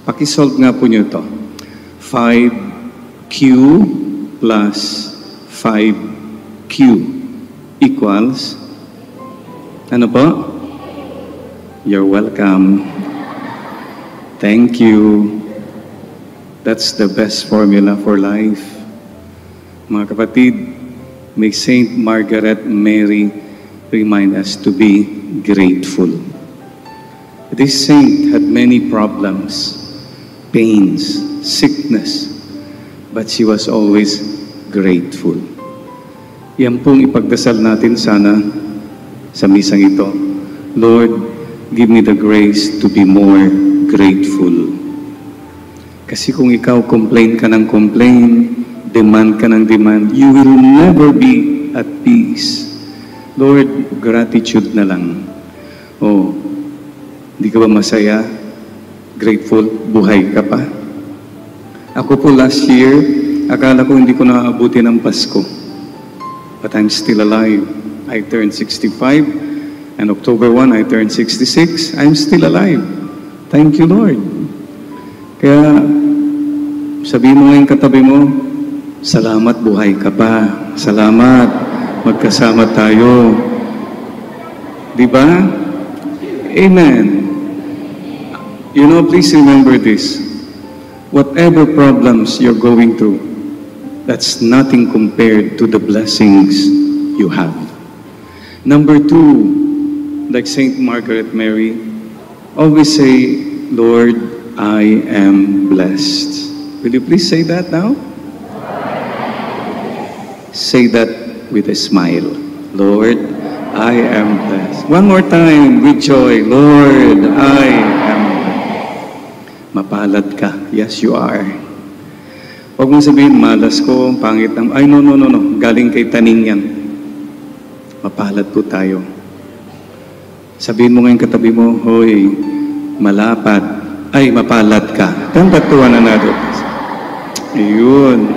Pakisolve nga po nyo ito. 5Q plus 5Q equals, ano po? You're welcome. Thank you. That's the best formula for life. Mga kapatid, may Saint Margaret Mary remind us to be grateful. This saint had many problems, pains, sickness, but she was always grateful. Yan pong ipagdasal natin sana sa misang ito. Lord, give me the grace to be more grateful. Kasi kung ikaw complain ka ng complain, demand ka ng demand, you will never be at peace. Lord, gratitude na lang. Oh, hindi ka ba masaya? Grateful? Buhay ka pa? Ako po last year, akala ko hindi ko naaabuti ng Pasko. But I'm still alive. I turned 65, and October 1, I turned 66. I'm still alive. Thank you, Lord. Kaya, sabihin mo ngayong katabi mo, salamat, buhay ka pa. Salamat, magkasama tayo. Di ba? Amen. You know, please remember this. Whatever problems you're going through, that's nothing compared to the blessings you have. Number two, like Saint Margaret Mary, always say, Lord, I am blessed. Will you please say that now? Say that with a smile. Lord, I am blessed. One more time with joy. Lord, I am blessed. Mapalad ka. Yes, you are. Huwag mong sabihin, malas ko, pangit ng... Ay, no. Galing kay taning yan. Mapalad po tayo. Sabihin mo ngayon katabi mo, hoy, malapad. Ay, mapalad ka. Don't that to one another. Ayun.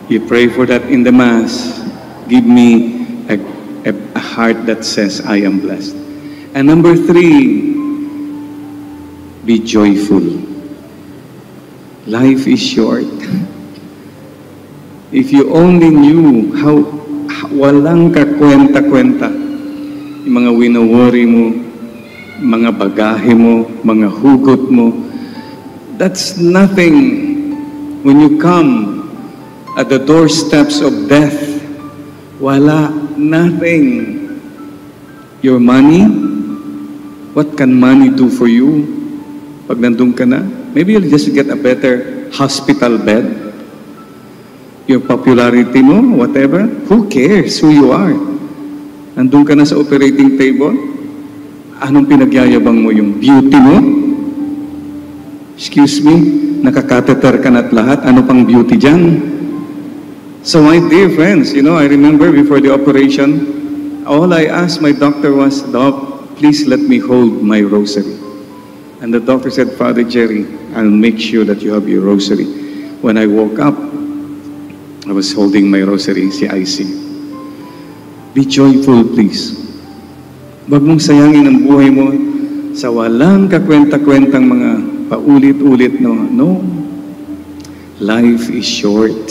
You pray for that in the Mass. Give me a heart that says, I am blessed. And number three, be joyful. Life is short. If you only knew how walang kakwenta-kwenta, yung mga winowori mo, mga bagahe mo, mga hugot mo, that's nothing when you come at the doorsteps of death. Wala, nothing. Your money, what can money do for you? Pag nandun ka na, maybe you'll just get a better hospital bed. Your popularity mo, whatever, who cares who you are? Nandun ka na sa operating table, anong pinagyayabang mo? Yung beauty mo? Excuse me, nakakateter ka na at lahat, ano pang beauty dyan? So my dear friends, you know, I remember before the operation, all I asked my doctor was, Doc, please let me hold my rosary. And the doctor said, Father Jerry, I'll make sure that you have your rosary. When I woke up, I was holding my rosary, si IC. Be joyful, please. Huwag mong sayangin ang buhay mo sa walang kakwenta-kwentang mga paulit-ulit, no? No. Life is short.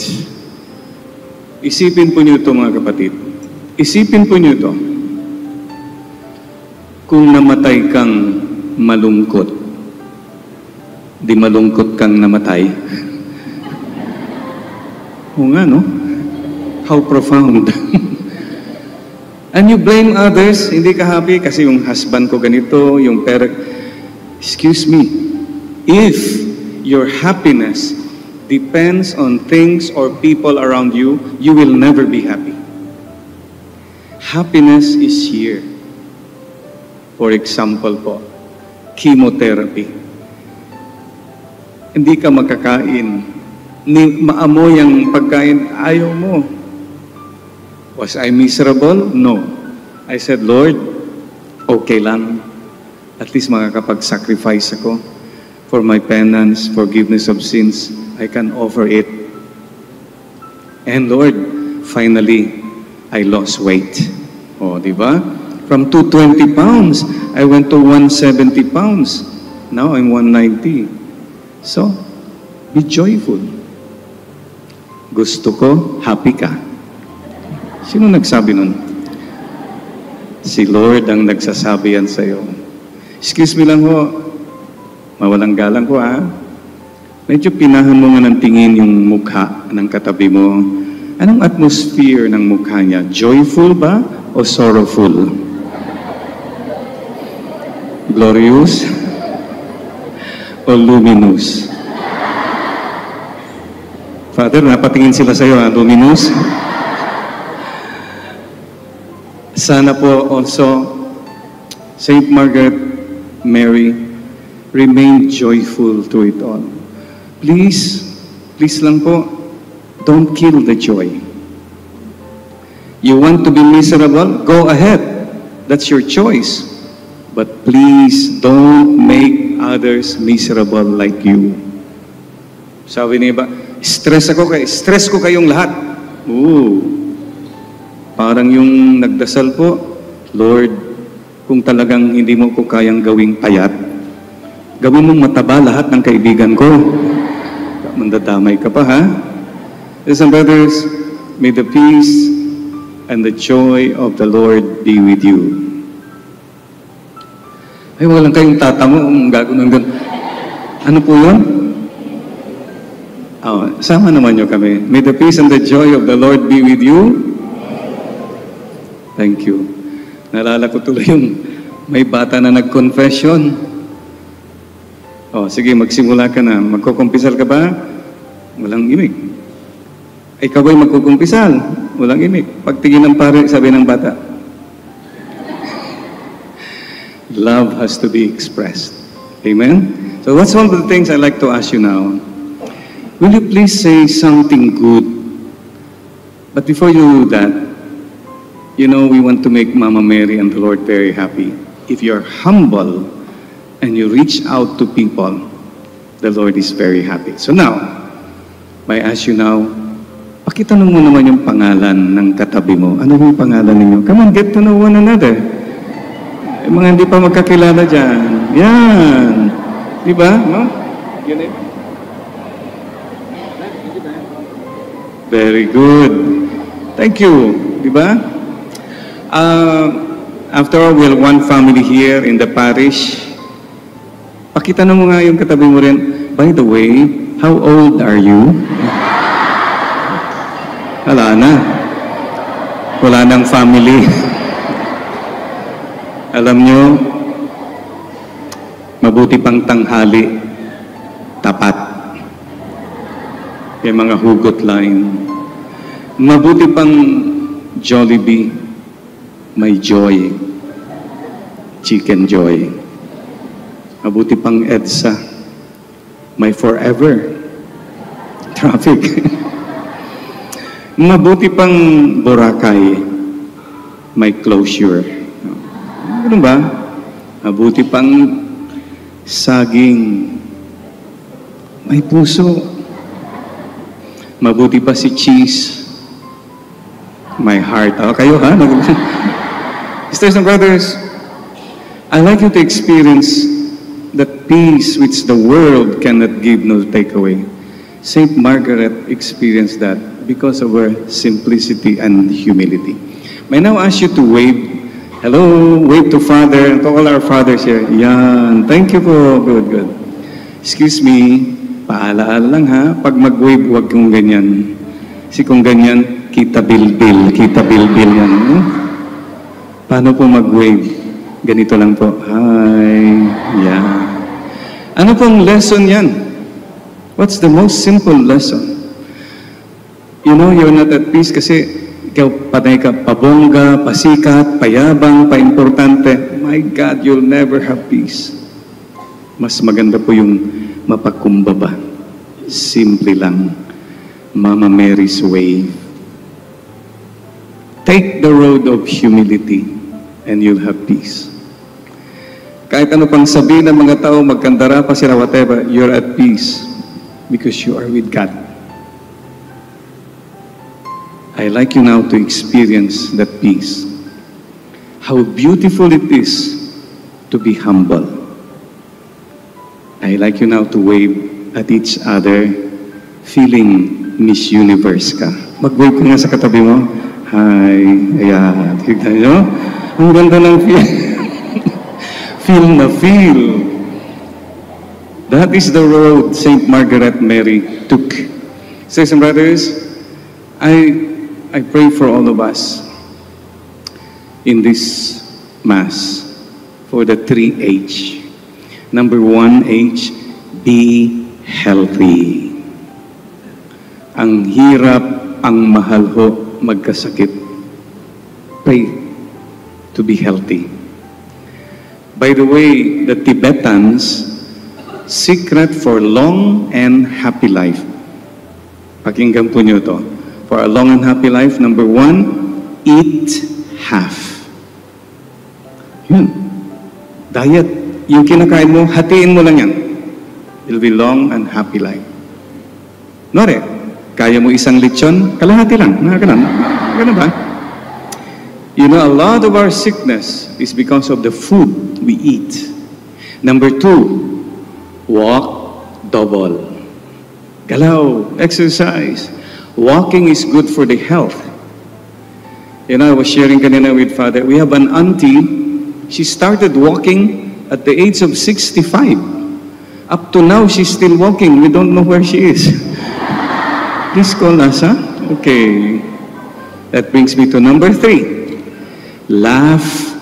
Isipin po niyo ito, mga kapatid. Isipin po niyo ito. Kung namatay kang malungkot, di malungkot kang namatay. O nga, no? How profound. And you blame others, hindi ka happy kasi yung husband ko ganito, yung parent. Excuse me, if your happiness depends on things or people around you, you will never be happy. Happiness is here. For example po, chemotherapy. Hindi ka makakain. Maamoy ang pagkain, ayaw mo. Was I miserable? No. I said, Lord, okay lang. At least makakapag-sacrifice ako for my penance, forgiveness of sins. I can offer it. And Lord, finally, I lost weight. O, di ba? From 220 pounds, I went to 170 pounds. Now I'm 190. So, be joyful. Gusto ko, happy ka. Sino nagsabi nun? Si Lord ang nagsasabi yan sa'yo. Excuse me lang ho, mawalang galang ko ha. Medyo pinahan mo nga ng tingin yung mukha ng katabi mo. Anong atmosphere ng mukha niya? Joyful ba o sorrowful? Glorious o luminous? Father, napatingin sila sa'yo ha, luminous? Sana po also, Saint Margaret Mary, remain joyful through it all. Please lang po, don't kill the joy. You want to be miserable? Go ahead. That's your choice. But please don't make others miserable like you. Sabi niya ba, stress ko kayong lahat. Parang yung nagdasal po, Lord, kung talagang hindi mo ko kayang gawing payat, gawin mong mataba lahat ng kaibigan ko. Mandadamay ka pa, ha? Brothers and brothers, may the peace and the joy of the Lord be with you. Ay, walang kayong tatamo kung gagawin ng ano po yun? Sama naman nyo kami. May the peace and the joy of the Lord be with you. Thank you. Naalala ko tuloy yung may bata na nag-confession. Sige, magsimula ka na. Magkukumpisal ka ba? Walang imik. Ikaw ba'y magkukumpisal? Walang imik. Pagtingin ng pare, sabi ng bata, love has to be expressed. Amen? So what's one of the things I'd like to ask you now? Will you please say something good? But before you do that, you know, we want to make Mama Mary and the Lord very happy. If you're humble and you reach out to people, the Lord is very happy. So now, may I ask you now, pakitanong mo naman yung pangalan ng katabi mo. Ano yung pangalan ninyo? Come on, get to know one another. Yung mga hindi pa magkakilala dyan. Yan. Di ba? No? Yan eh. Very good. Thank you. Di ba? After all, we have one family here in the parish. Pakitanong mo nga yung katabi mo rin. By the way, how old are you? Wala na. Wala nang family. Alam nyo, mabuti pang tanghali, tapat. Yung mga hugot line. Mabuti pang Jollibee, may joy. Chicken joy. Mabuti pang EDSA, may forever. Traffic. Mabuti pang Boracay, may closure. Ano ba? Mabuti pang saging, may puso. Mabuti pa si cheese, my heart. Kayo ha? Sisters and brothers, I'd like you to experience that peace which the world cannot give no takeaway. Saint Margaret experienced that because of her simplicity and humility. May I now ask you to wave. Hello, wave to Father, to all our fathers here. Yan, thank you po. Good. Excuse me, paalaala lang ha, pag mag-wave, huwag kong ganyan. Kasi kung ganyan, kita bilbil yan. Paano po mag-wave? Ganito lang po. Hi, yeah. Ano pong lesson yan? What's the most simple lesson? You know, you're not at peace kasi ikaw patay ka, pabongga, pasikat, payabang, paimportante. My God, you'll never have peace. Mas maganda po yung mapagkumbaba. Simple lang. Mama Mary's way. Take the road of humility and you'll have peace. Kahit ano pang sabihin ng mga tao, magkandara pa sila, whatever, you're at peace because you are with God. I like you now to experience that peace. How beautiful it is to be humble. I like you now to wave at each other, feeling Miss Universe ka. Mag-wave ka nga sa katabi mo. Hi, ayan. Tignan nyo? Ang ganda ng feel. Feel na feel. That is the road St. Margaret Mary took. Sisters and brothers, I pray for all of us in this Mass for the 3H. Number 1H, be healthy. Ang hirap, ang mahal ho, magkasakit. Pray to be healthy. By the way, the Tibetans' secret for long and happy life. Pakinggan po nyo to. For a long and happy life, number 1, eat half. Yun. Diet. Yung kinakain mo, hatiin mo lang yan. It'll be long and happy life. Nore, kaya mo isang lechon, kalahati lang. Ganun ba? You know, a lot of our sickness is because of the food we eat. Number 2, walk double. Galaw, exercise. Walking is good for the health. You know, I was sharing kanina with Father, we have an auntie, she started walking at the age of 65. Up to now, she's still walking. We don't know where she is. Please call us, huh? Okay. That brings me to number 3. Laugh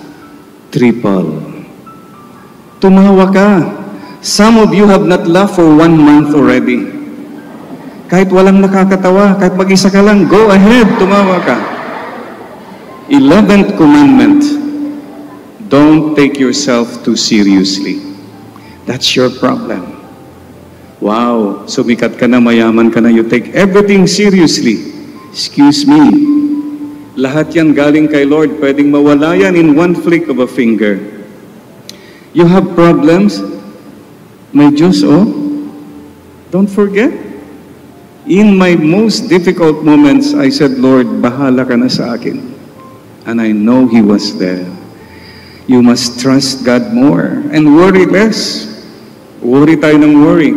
triple. Tumawa ka. Some of you have not laughed for 1 month already. Kahit walang nakakatawa, kahit mag-isa ka lang, go ahead, tumawa ka. 11th commandment, don't take yourself too seriously. That's your problem. Wow, sumikat ka na, mayaman ka na, you take everything seriously. Excuse me. Lahat yan galing kay Lord, pwedeng mawala yan in one flick of a finger. You have problems? May Diyos, oh. Don't forget. In my most difficult moments, I said, Lord, bahala ka na sa akin. And I know He was there. You must trust God more and worry less. Worry tayo ng worry.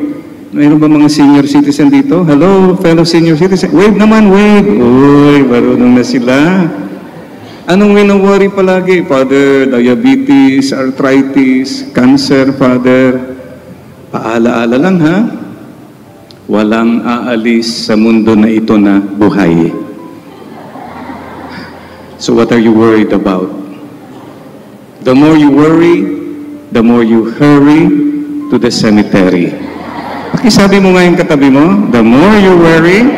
Mayroon ba mga senior citizen dito? Hello, fellow senior citizen. Wave naman, wave. Uy, marunong na sila. Anong wino-worry palagi? Father, diabetes, arthritis, cancer, Father. Paala-ala lang, ha? Walang aalis sa mundo na ito na buhay. So what are you worried about? The more you worry, the more you hurry to the cemetery. Pakisabi mo nga yung katabi mo, the more you worry,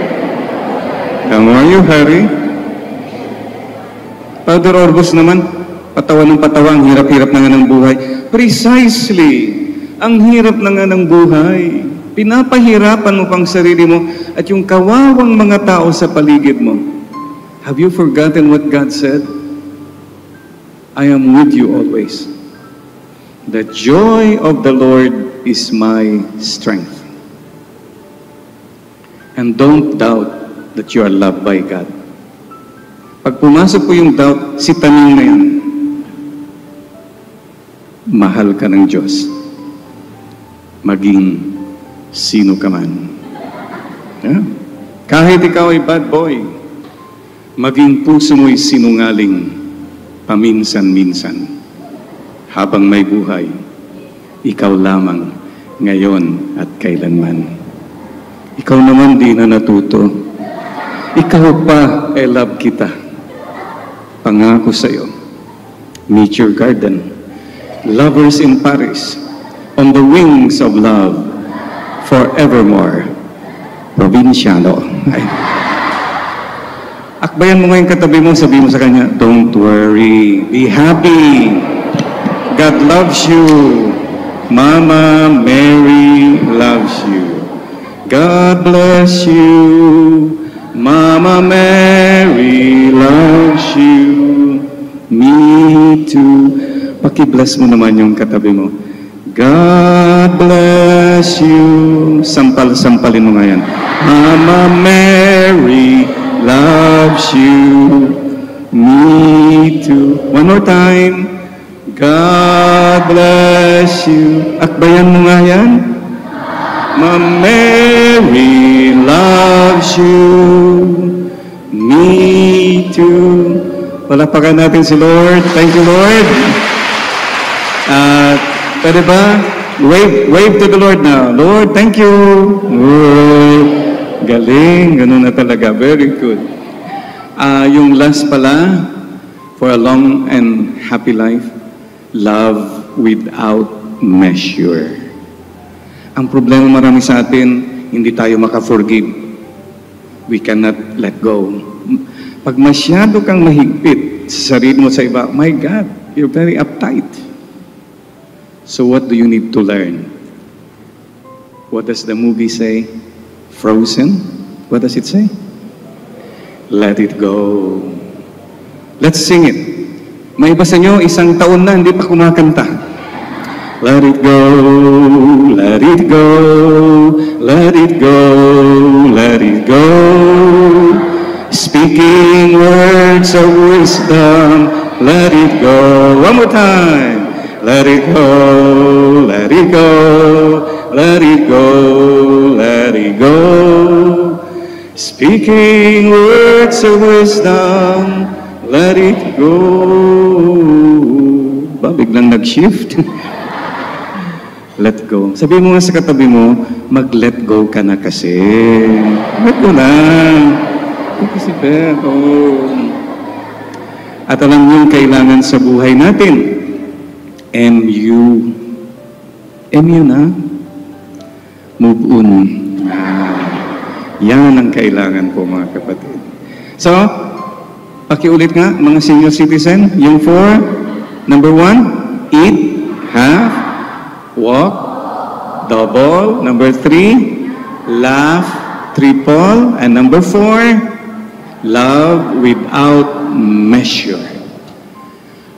the more you hurry. Father Orbos naman, patawa ng patawa, ang hirap-hirap na nga ng buhay. Precisely, ang hirap na nga ng buhay. Pinapahirapan mo pang sarili mo at yung kawawang mga tao sa paligid mo. Have you forgotten what God said? I am with you always. The joy of the Lord is my strength. And don't doubt that you are loved by God. Pag pumasok po yung doubt, si tanim na yan. Mahal ka ng Diyos. Maging sino ka man. Yeah. Kahit ikaw ay bad boy, maging puso mo'y sinungaling paminsan-minsan. Habang may buhay, ikaw lamang ngayon at kailanman. Ikaw naman di na natuto. Ikaw pa, I love kita. Pangako sa'yo, meet your garden. Lovers in Paris, on the wings of love, forevermore. Provinciano. Ay. Akbayan mo ngayon katabi mo, sabi mo sa kanya, don't worry, be happy. God loves you. Mama Mary loves you. God bless you. Mama Mary loves you. Me too. Paki-bless mo naman yung katabi mo. God bless you. Sampal-sampalin mo nga yan. Mama Mary loves you. Me too. One more time. God bless you. Akbayan mo nga yan. Mama Mary loves you. Me too. Palapakan natin si Lord. Thank you, Lord. Pwede ba? Wave to the Lord now. Lord, thank you. Lord. Galing. Ganun na talaga. Very good. Yung last pala, for a long and happy life, love without measure. Ang problema marami sa atin, hindi tayo maka-forgive. We cannot let go. Pag masyado kang mahigpit sa sarili mo sa iba, my God, you're very uptight. So what do you need to learn? What does the movie say? Frozen? What does it say? Let it go. Let's sing it. May iba sa inyo, isang taon na hindi pa kumakanta. Let it go, let it go, let it go, let it go. Speaking words of wisdom, let it go. One more time. Let it go, let it go, let it go, let it go. Speaking words of wisdom, let it go. Ba, biglang nag-shift. Let go. Sabi mo nga sa katabi mo, mag-let go ka na kasi. Let go na. Kasi Beth, At alam niyo yung kailangan sa buhay natin. MU. MU na. Move on. Yan ang kailangan po mga kapatid. So, pakiulit nga mga senior citizen, yung 4, number 1, eat, have, walk, double. Number 3, laugh, triple. And number 4, love without measure.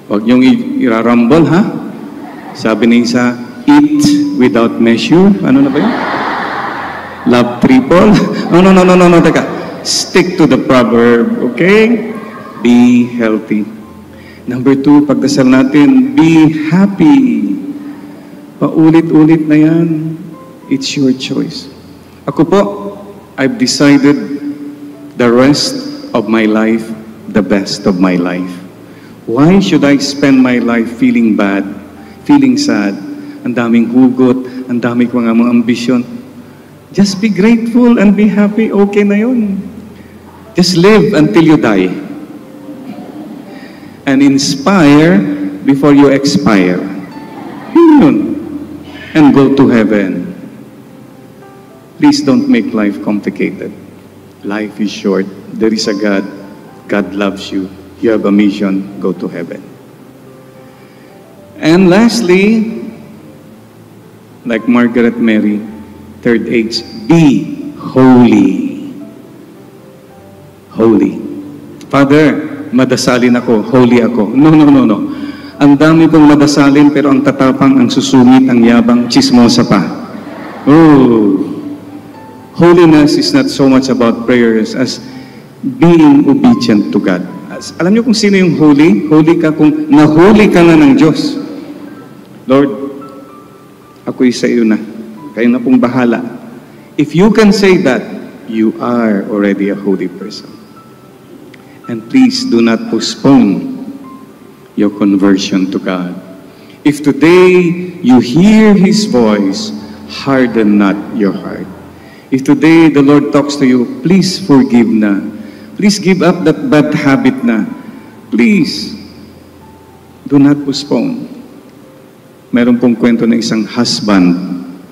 Huwag niyong irarumble, ha? Sabi ni isa, eat without measure. Ano na ba yun? Love triple. No, teka. Stick to the proverb, okay? Be healthy. Number 2, pagdasal natin, be happy. Paulit-ulit na yan. It's your choice. Ako po, I've decided the rest of my life, the best of my life. Why should I spend my life feeling bad, feeling sad, ang daming hugot, ang daming mga ambisyon? Just be grateful and be happy, okay na yun. Just live until you die. And inspire before you expire. Yun. And go to heaven. Please don't make life complicated. Life is short. There is a God. God loves you. You have a mission. Go to heaven. And lastly, like Margaret Mary, third H, be holy. Holy. Father, madasalin ako, holy ako. No. Ang dami kong madasalin pero ang tatapang, ang susungit, ang yabang, chismosa pa. Holiness is not so much about prayers as being obedient to God. Alam niyo kung sino yung holy? Holy ka kung nahuli ka na ng Diyos. Lord, ako'y sa iyo na. Kayo na pong bahala. If you can say that, you are already a holy person. And please do not postpone your conversion to God. If today you hear His voice, harden not your heart. If today the Lord talks to you, please forgive na. Please give up that bad habit na. Please, do not postpone. Meron pong kwento ng isang husband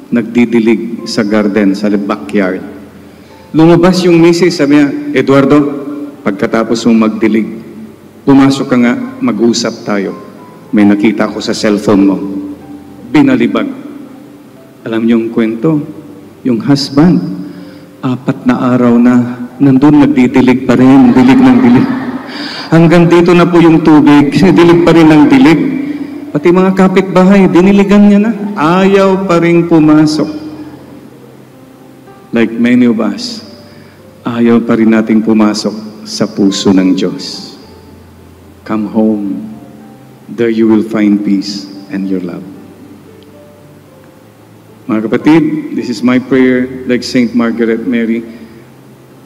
nagdidilig sa garden, sa backyard. Lumabas yung misis, sabi niya, Eduardo, pagkatapos mong magdilig, pumasok ka nga, mag-usap tayo. May nakita ko sa cellphone mo. Binalibag. Alam niyo yung kwento? Yung husband, 4 na araw na nandun nagdidilig pa rin, dilig ng dilig. Hanggang dito na po yung tubig, dilig pa rin ng dilig. Pati mga kapitbahay, diniligan niya na. Ayaw pa rin pumasok. Like many of us, ayaw pa rin nating pumasok sa puso ng Diyos. Come home. There you will find peace and your love. Mga kapatid, this is my prayer, like Saint Margaret Mary.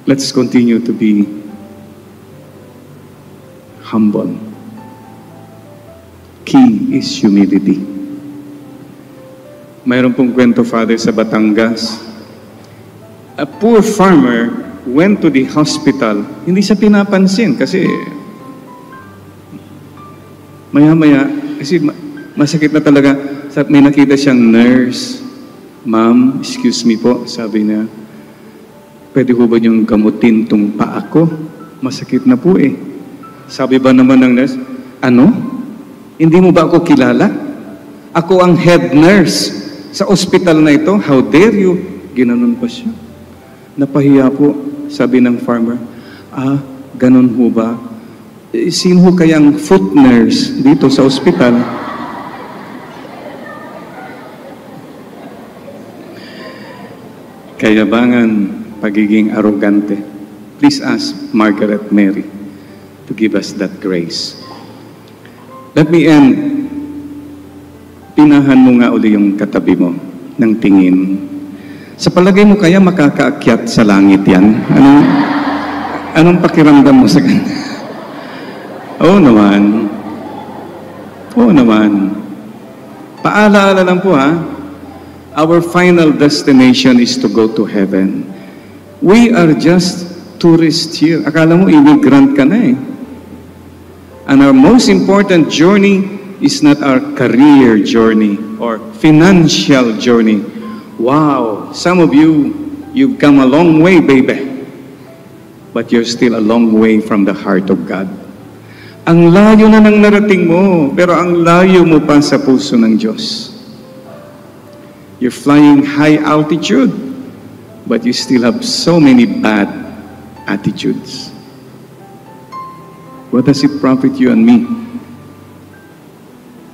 Let's continue to be humble. Key is humility. Mayroon pong kwento, Father, sa Batangas. A poor farmer went to the hospital. Hindi siya pinapansin kasi maya-maya, kasi masakit na talaga. May nakita siyang nurse. Ma'am, excuse me po, sabi niya, pwede ko ba niyong gamutin tong paa ko? Masakit na po eh. Sabi ba naman ng nurse, ano? Hindi mo ba ako kilala? Ako ang head nurse sa ospital na ito. How dare you? Ginanon pa siya. Napahiya po, sabi ng farmer. Ah, ganon ho ba? Sino ho kayang foot nurse dito sa ospital? Kayabangan, pagiging arrogante. Please ask Margaret Mary to give us that grace. Let me end. Pinahan mo nga uli yung katabi mo ng tingin. Sa palagay mo kaya makakaakyat sa langit yan? Anong pakiramdam mo sa kanya? Oo naman. Oo naman. Paalaala lang po ha. Our final destination is to go to heaven. We are just tourists here. Akala mo immigrant ka na eh. And our most important journey is not our career journey or financial journey. Wow, some of you, you've come a long way, baby. But you're still a long way from the heart of God. Ang layo na ng narating mo, pero ang layo mo pa sa puso ng Diyos. You're flying high altitude, but you still have so many bad attitudes. What does it profit you and me?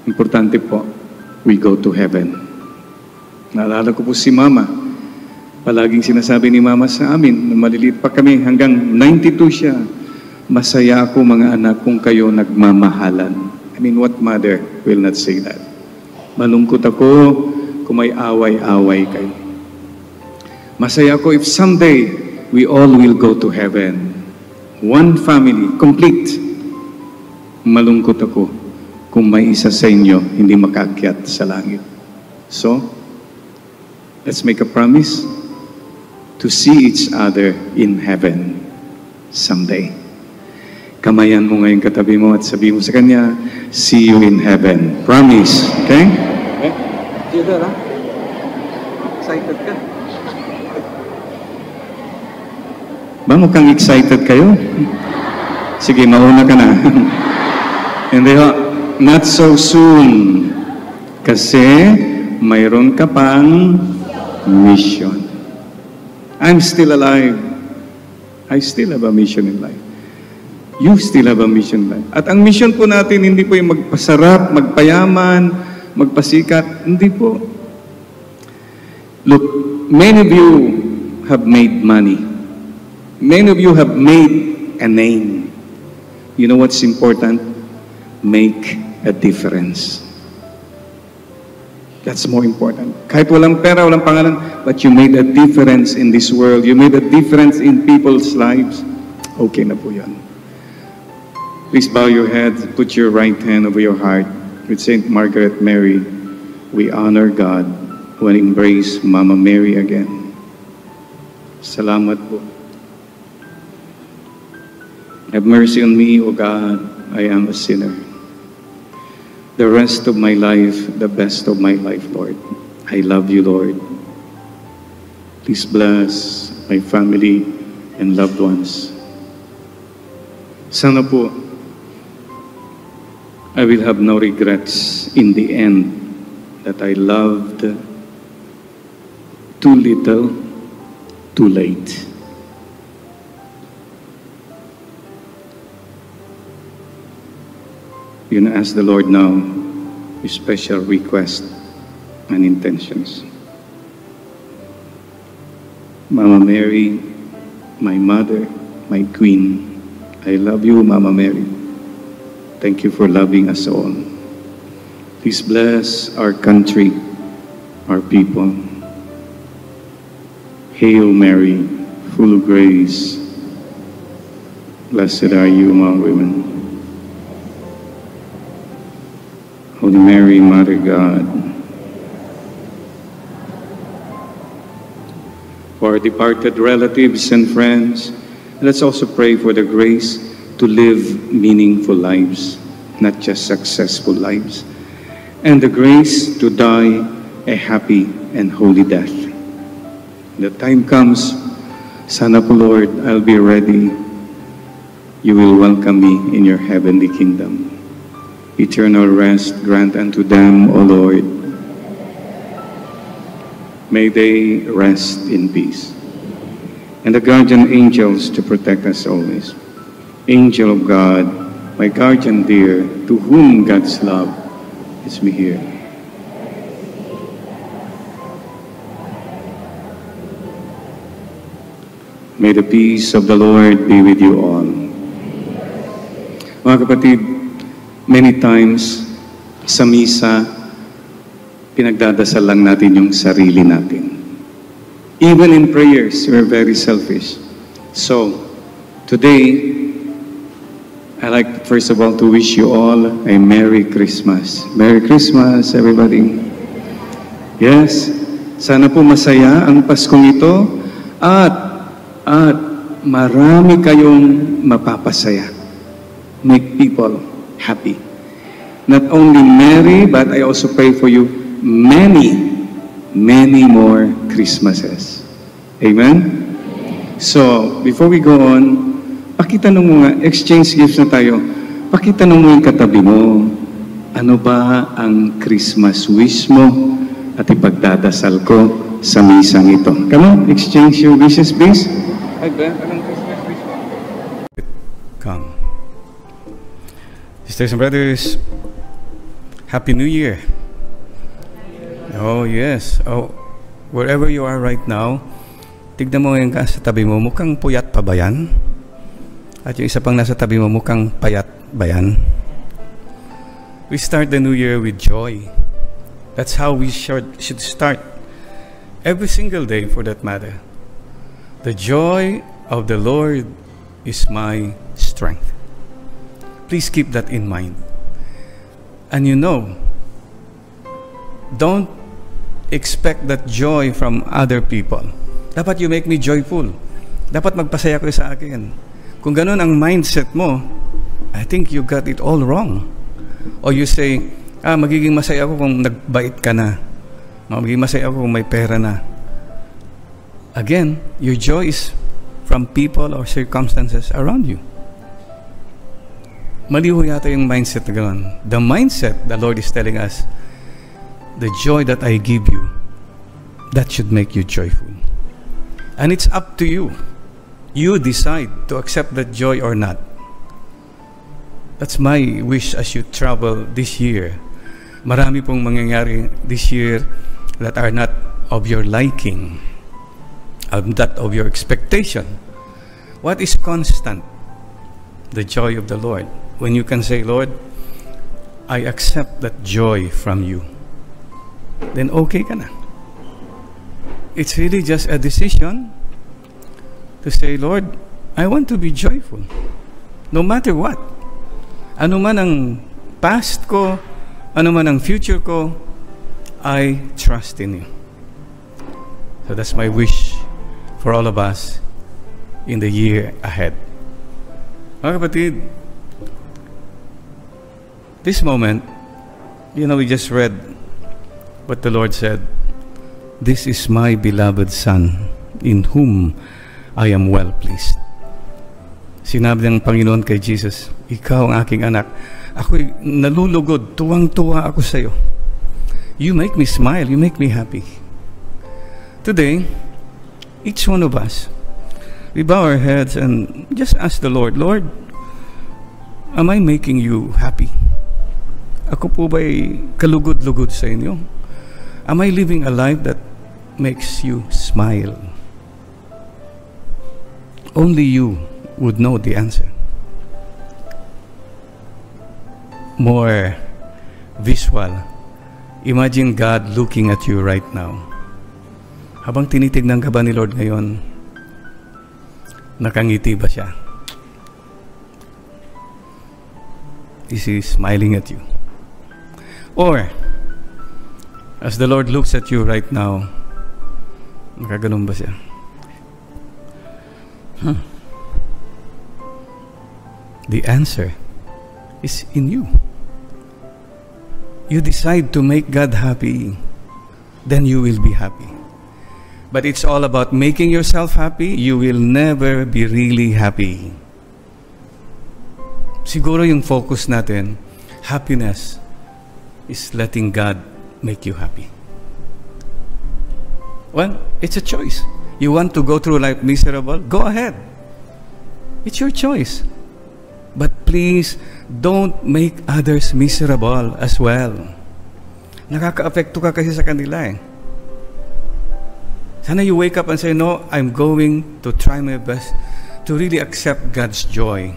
Importante po, we go to heaven. Naalala ko po si Mama. Palaging sinasabi ni Mama sa amin, nung maliliit pa kami, hanggang 92 siya, masaya ako mga anak kung kayo nagmamahalan. I mean, what mother will not say that? Malungkot ako kung may away-away kayo. Masaya ako if someday we all will go to heaven. One family, complete. Malungkot ako kung may isa sa inyo hindi makaakyat sa langit. So, let's make a promise to see each other in heaven someday. Kamayan mo ngayon katabi mo at sabi mo sa kanya, see you in heaven. Promise, okay? Okay? Theodore, ha? Excited ka? Ba, mukhang excited kayo? Sige, mauna ka na. Hindi ho, not so soon. Kasi mayroon ka pang mission. I'm still alive. I still have a mission in life. You still have a mission in life. At ang mission po natin, hindi po yung magpasarap, magpayaman, magpasikat. Hindi po. Look, many of you have made money. Many of you have made a name. You know what's important? Make a difference. That's more important. Kahit walang pera, walang pangalan, but you made a difference in this world. You made a difference in people's lives. Okay na po yan. Please bow your head, put your right hand over your heart. With Saint Margaret Mary, we honor God when embrace Mama Mary again. Salamat po. Have mercy on me, O God, I am a sinner. The rest of my life, the best of my life, Lord. I love you, Lord. Please bless my family and loved ones. Sana po, I will have no regrets in the end that I loved too little, too late. you know, ask the Lord now your special request and intentions. Mama Mary, my mother, my queen, I love you, Mama Mary. Thank you for loving us all. Please bless our country, our people. Hail Mary, full of grace. Blessed are you among women. Holy Mary, Mother God. For our departed relatives and friends, let's also pray for the grace to live meaningful lives, not just successful lives, and the grace to die a happy and holy death. When the time comes, sana po Lord, I'll be ready. You will welcome me in your heavenly kingdom. Eternal rest grant unto them, O Lord. May they rest in peace. And the guardian angels to protect us always. Angel of God, my guardian dear, to whom God's love is me here. May the peace of the Lord be with you all. Mga kapatid, many times sa misa, pinagdadasal lang natin yung sarili natin. Even in prayers, we're very selfish. So, today, I'd like first of all to wish you all a Merry Christmas. Merry Christmas, everybody. Yes, sana po masaya ang Paskong ito at marami kayong mapapasaya. Make people happy. Not only merry, but I also pray for you many more Christmases. Amen? So, before we go on, pakitanong mo nga, exchange gifts na tayo, pakitanong mo yung katabi mo, ano ba ang Christmas wish mo at ipagdadasal ko sa misang ito. Come on, exchange your wishes, please. Ay, Ben, anong Christmas wish mo? Come. Sisters and brothers, Happy New Year. Oh, yes. Oh, wherever you are right now, tignan mo yung sa tabi mo, mukhang puyat pa ba yan? At yung isa pang nasa tabi mo, mukhang payat ba yan? We start the new year with joy. That's how we should start every single day, for that matter. The joy of the Lord is my strength. Please keep that in mind. And you know, don't expect that joy from other people. Dapat you make me joyful. Dapat magpasaya ko sa akin. Kung ganun ang mindset mo, I think you got it all wrong. Or you say, magiging masaya ako kung nagbait ka na. Magiging masaya ako kung may pera na. Again, your joy is from people or circumstances around you. Maliho yata yung mindset na gano'n. The mindset, the Lord is telling us, the joy that I give you, that should make you joyful. And it's up to you. You decide to accept that joy or not. That's my wish as you travel this year. Marami pong mangyayari this year that are not of your liking, that of your expectation. What is constant? The joy of the Lord. When you can say, Lord, I accept that joy from you, then okay ka na. It's really just a decision to say, Lord, I want to be joyful. No matter what. Ano man ang past ko, ano man ang future ko, I trust in you. So that's my wish for all of us in the year ahead. Mga kapatid, this moment, you know, we just read what the Lord said. This is my beloved Son, in whom I am well pleased. Sinabi ng Panginoon kay Jesus, ikaw ang aking anak. Ako'y nalulugod, tuwang-tuwa ako sa iyo. You make me smile, you make me happy. Today, each one of us, we bow our heads and just ask the Lord, Lord, am I making you happy? Ako po ba'y kalugod-lugod sa inyo? Am I living a life that makes you smile? Only you would know the answer. More visual. Imagine God looking at you right now. Habang tinitignan ka ba ni Lord ngayon, nakangiti ba siya? Is He smiling at you? Or, as the Lord looks at you right now, nakaganon ba siya? The answer is in you. You decide to make God happy, then you will be happy. But it's all about making yourself happy. You will never be really happy. Siguro yung focus natin, happiness is letting God make you happy. Well, it's a choice. You want to go through life miserable? Go ahead. It's your choice. But please, don't make others miserable as well. Nakaka-apekto ka kasi sa kanila eh. Sana you wake up and say, no, I'm going to try my best to really accept God's joy.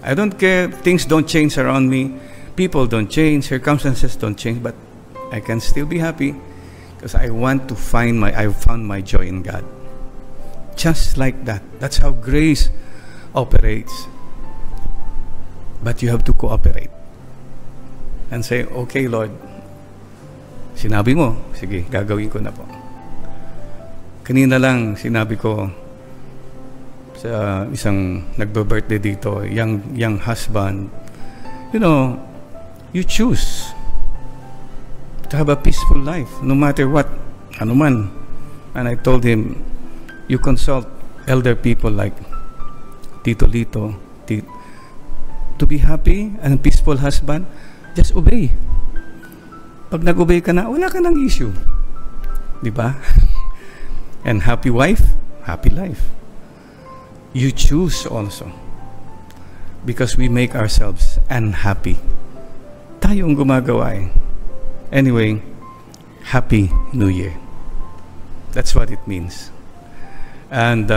I don't care, things don't change around me, people don't change, circumstances don't change, but I can still be happy because I found my joy in God. Just like that. That's how grace operates. But you have to cooperate and say, okay Lord, sinabi mo, sige, gagawin ko na po. Kanina lang sinabi ko sa isang nagbe-birthday dito, young husband, you choose to have a peaceful life no matter what, ano man. And I told him, you consult elder people like Tito Lito, to be happy and a peaceful husband, just obey. Pag nag-obey ka na, wala ka ng issue. Diba? And happy wife, happy life. You choose also. Because we make ourselves unhappy. Tayong gumagawa eh. Anyway, Happy New Year. That's what it means. And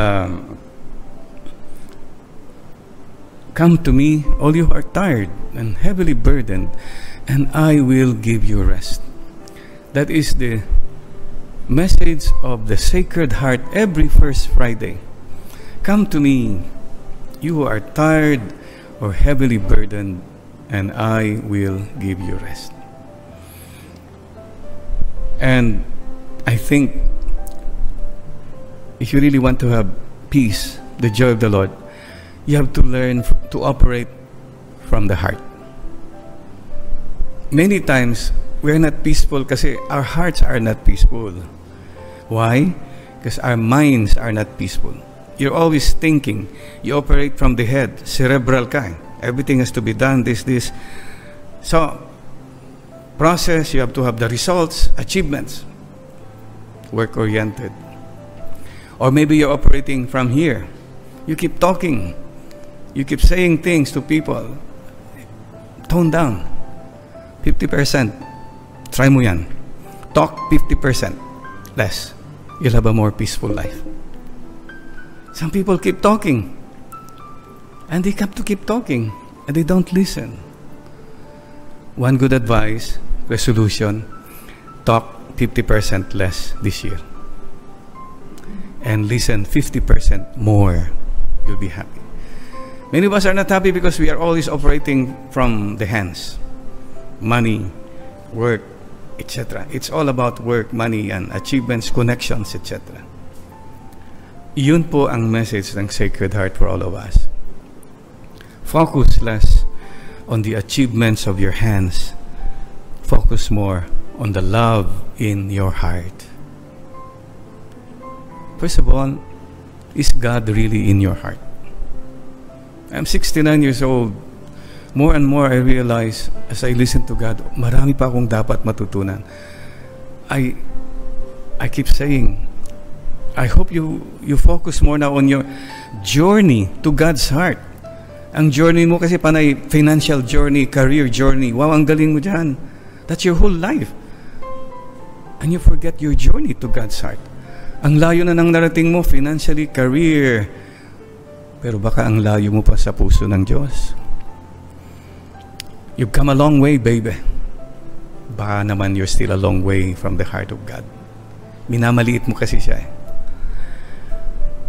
come to me, all you who are tired and heavily burdened, and I will give you rest. That is the message of the Sacred Heart every first Friday. Come to me, you who are tired or heavily burdened, and I will give you rest. And I think if you really want to have peace, the joy of the Lord, you have to learn to operate from the heart. Many times, we're not peaceful kasi our hearts are not peaceful. Why? Because our minds are not peaceful. You're always thinking. You operate from the head. Cerebral ka. Everything has to be done, this. So, process, you have to have the results, achievements. Work-oriented. Or maybe you're operating from here. You keep talking. You keep saying things to people. Tone down. 50%. Try mo yan. Talk 50% less. You'll have a more peaceful life. Some people keep talking. And they have to keep talking. And they don't listen. One good advice, resolution, talk 50% less this year. And listen 50% more. You'll be happy. Many of us are not happy because we are always operating from the hands. Money, work, etc. It's all about work, money, and achievements, connections, etc. Yun po ang message ng Sacred Heart for all of us. Focus less on the achievements of your hands. Focus more on the love in your heart. First of all, is God really in your heart? I'm 69 years old. More and more I realize as I listen to God, marami pa akong dapat matutunan. I keep saying, I hope you focus more now on your journey to God's heart Ang journey mo kasi panay financial journey, career journey. Wow, ang galing mo dyan. That's your whole life. And you forget your journey to God's heart. Ang layo na ng narating mo, financially, career. Pero baka ang layo mo pa sa puso ng Diyos. You've come a long way, baby. Baka naman you're still a long way from the heart of God. Minamaliit mo kasi siya.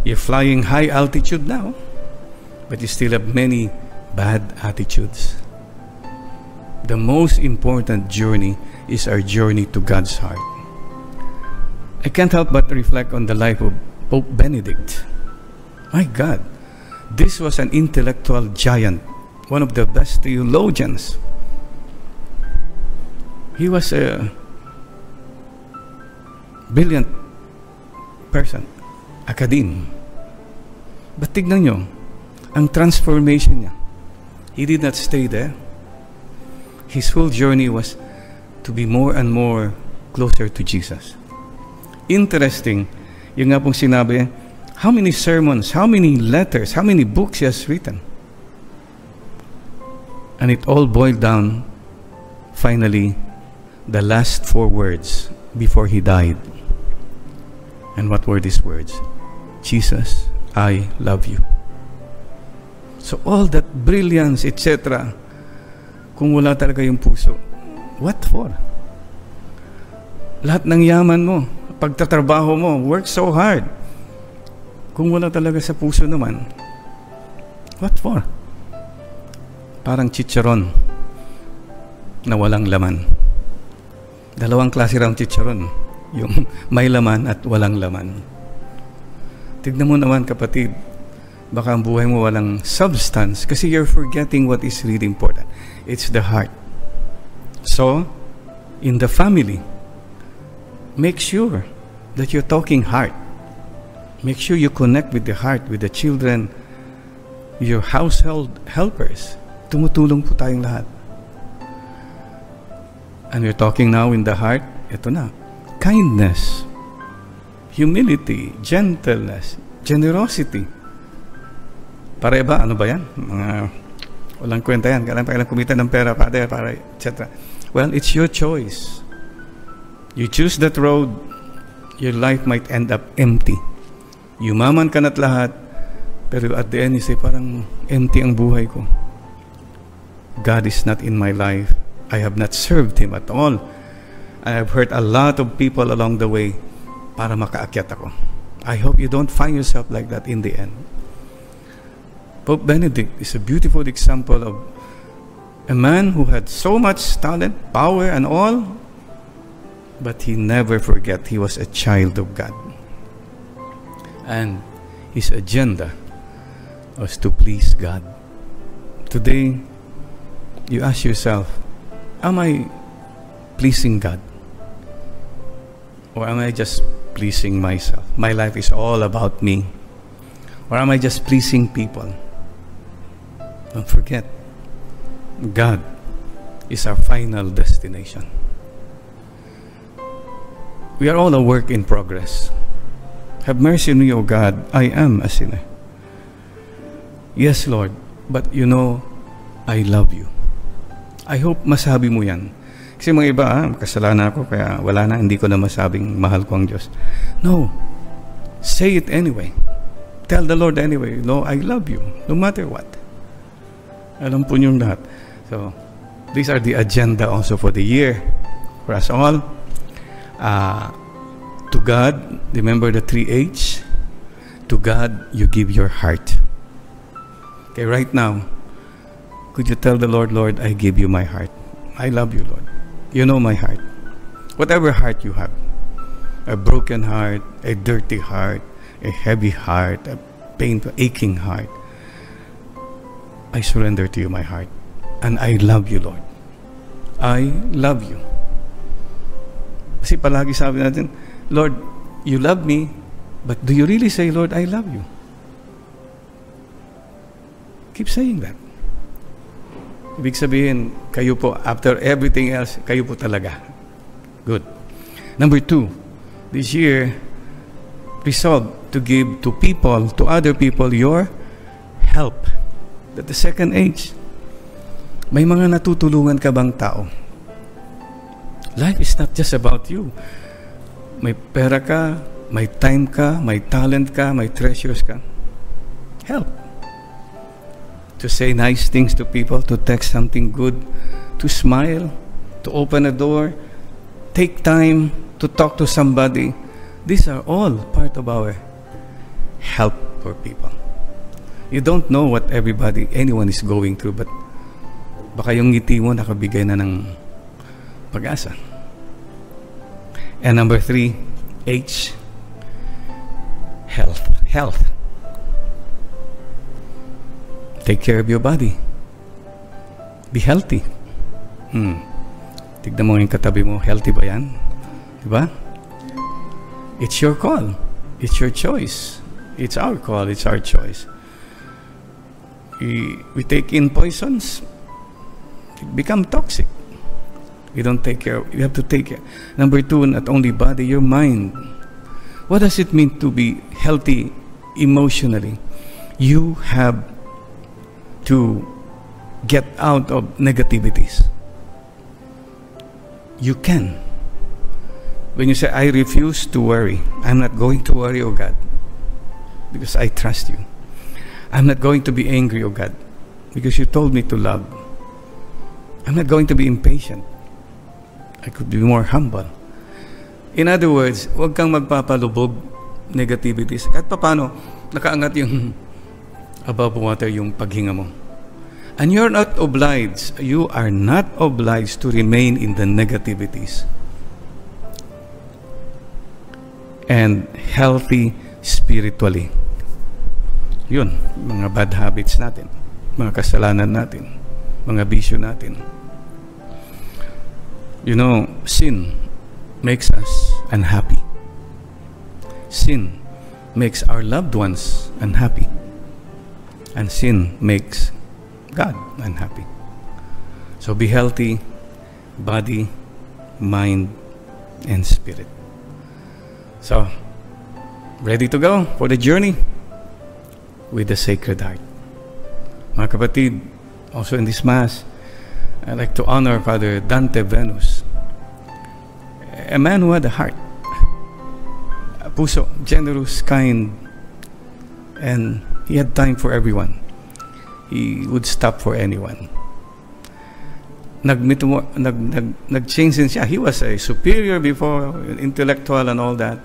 You're flying high altitude now, but you still have many bad attitudes. The most important journey is our journey to God's heart. I can't help but reflect on the life of Pope Benedict. My God, this was an intellectual giant, one of the best theologians. He was a brilliant person, academe. But tignan nyo, ang transformation niya, he did not stay there. His whole journey was to be more and more closer to Jesus. Interesting, yung nga pong sinabi, how many sermons, how many letters, how many books he has written. And it all boiled down, finally, the last 4 words before he died. And what were these words? Jesus, I love you. So all that brilliance, etc., kung wala talaga yung puso, what for? Lahat ng yaman mo, pagtatrabaho mo, work so hard. Kung wala talaga sa puso naman, what for? Parang chicharon na walang laman. Dalawang klase raw chicharon, yung may laman at walang laman. Tignan mo naman, kapatid, baka ang buhay mo walang substance kasi you're forgetting what is really important. It's the heart. So, in the family, make sure that you're talking heart. Make sure you connect with the heart, with the children, your household helpers. Tumutulong po tayong lahat. And we're talking now in the heart, ito na, kindness, humility, gentleness, generosity. Para ba? Ano ba yan? Mga walang kwenta yan. Kailangan kumita ng pera, para, etc. Well, it's your choice. You choose that road, your life might end up empty. Yumaman ka na't lahat, pero at the end, you say, parang empty ang buhay ko. God is not in my life. I have not served Him at all. I have hurt a lot of people along the way para makaakyat ako. I hope you don't find yourself like that in the end. Pope Benedict is a beautiful example of a man who had so much talent, power, and all, but he never forget he was a child of God. And his agenda was to please God. Today, you ask yourself, am I pleasing God? Or am I just pleasing myself? My life is all about me. Or am I just pleasing people? Don't forget, God is our final destination. We are all a work in progress. Have mercy on me, O God, I am a sinner. Yes, Lord, but you know, I love you. I hope masabi mo yan. Kasi mga iba, kasalanan ako, kaya wala na, hindi ko na masabing mahal ko ang Diyos. No. Say it anyway. Tell the Lord anyway, Lord, I love you, no matter what. Alam po niyong lahat. So, these are the agenda also for the year. For us all. To God, remember the 3H. To God, you give your heart. Okay, right now, could you tell the Lord, Lord, I give you my heart. I love you, Lord. You know my heart. Whatever heart you have, a broken heart, a dirty heart, a heavy heart, a painful, aching heart, I surrender to you my heart. And I love you, Lord. I love you. Kasi palagi sabi natin, Lord, you love me, but do you really say, Lord, I love you? Keep saying that. Ibig sabihin, kayo po, after everything else, kayo po talaga. Good. Number 2, this year, resolve to give to people, to other people, your help. that the second H, may mga natutulungan ka bang tao? Life is not just about you. May pera ka, may time ka, may talent ka, may treasures ka. Help. To say nice things to people, to text something good, to smile, to open a door, take time to talk to somebody. These are all part of our help for people. You don't know what anyone is going through, but baka yung ngiti mo nakabigay na ng pag-asa. And number 3, H, health. Health. Take care of your body. Be healthy. Tignan mo yung katabi mo, healthy ba yan? Diba? It's your call. It's your choice. It's our call. It's our choice. We take in poisons, become toxic. You don't take care. You have to take care. Number 2, not only body, your mind. What does it mean to be healthy emotionally? You have to get out of negativities. You can. When you say, I refuse to worry, I'm not going to worry, oh God, because I trust you. I'm not going to be angry, oh God, because you told me to love. I'm not going to be impatient. I could be more humble. In other words, huwag kang magpapalubog negativities. Kahit paano, nakaangat yung above water yung paghinga mo. And you are not obliged to remain in the negativities. And healthy spiritually. Yun, mga bad habits natin, mga kasalanan natin, mga bisyo natin. You know, sin makes us unhappy. Sin makes our loved ones unhappy. And sin makes God unhappy. So be healthy, body, mind, and spirit. So, ready to go for the journey with the Sacred Heart. Mga kapatid, also in this Mass, I'd like to honor Father Dante Venus, a man who had a heart, a puso, generous, kind, and he had time for everyone. He would stop for anyone. Nag-change din siya. He was a superior before, intellectual and all that.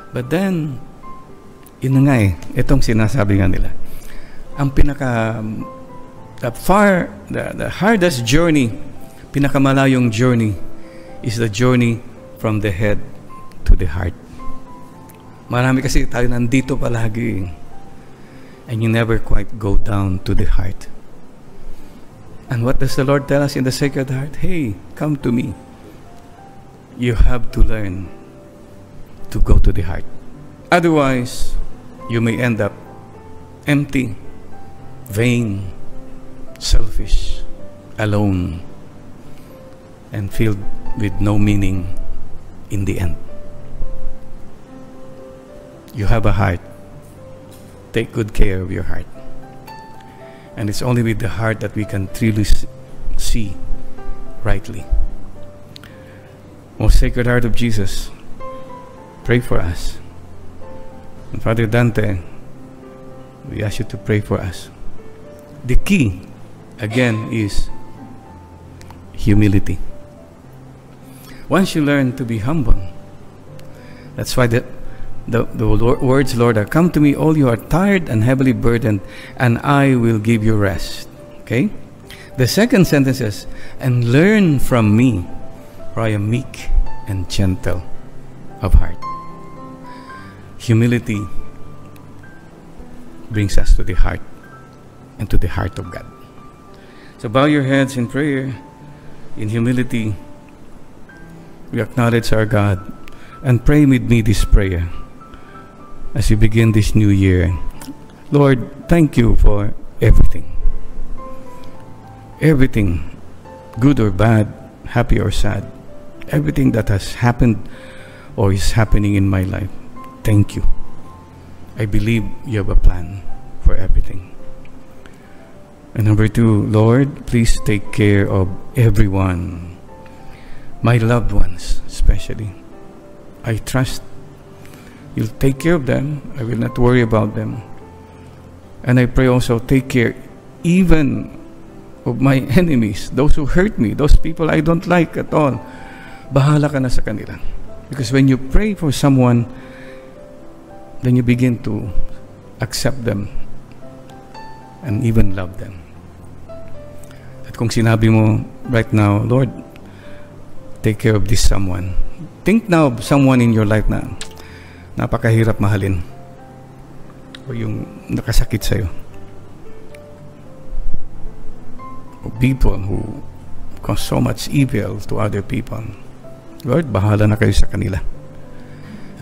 But then, yun nga itong sinasabi nga nila. Ang the hardest journey, pinakamalayong journey, is the journey from the head to the heart. Marami kasi tayo nandito palagi, and you never quite go down to the heart. And what does the Lord tell us in the Sacred Heart? Hey, come to me. You have to learn to go to the heart. Otherwise, you may end up empty, vain, selfish, alone, and filled with no meaning in the end. You have a heart. Take good care of your heart. And it's only with the heart that we can truly see rightly. Most Sacred Heart of Jesus, pray for us. And Father Dante, we ask you to pray for us. The key, again, is humility. Once you learn to be humble, that's why the words, Lord, are, come to me, all you are tired and heavily burdened, and I will give you rest. Okay? The second sentence is, and learn from me, for I am meek and gentle of heart. Humility brings us to the heart and to the heart of God. So bow your heads in prayer. In humility, we acknowledge our God, and pray with me this prayer as we begin this new year. Lord, thank you for everything. Everything, good or bad, happy or sad, everything that has happened or is happening in my life. Thank you. I believe you have a plan for everything. And number 2, Lord, please take care of everyone, my loved ones especially. I trust you'll take care of them. I will not worry about them. And I pray also, take care even of my enemies, those who hurt me, those people I don't like at all. Bahala ka na sa kanila. Because when you pray for someone, then you begin to accept them and even love them. At kung sinabi mo right now, Lord, take care of this someone. Think now of someone in your life na napakahirap mahalin o yung nakasakit sa'yo. O people who cause so much evil to other people. Lord, bahala na kayo sa kanila.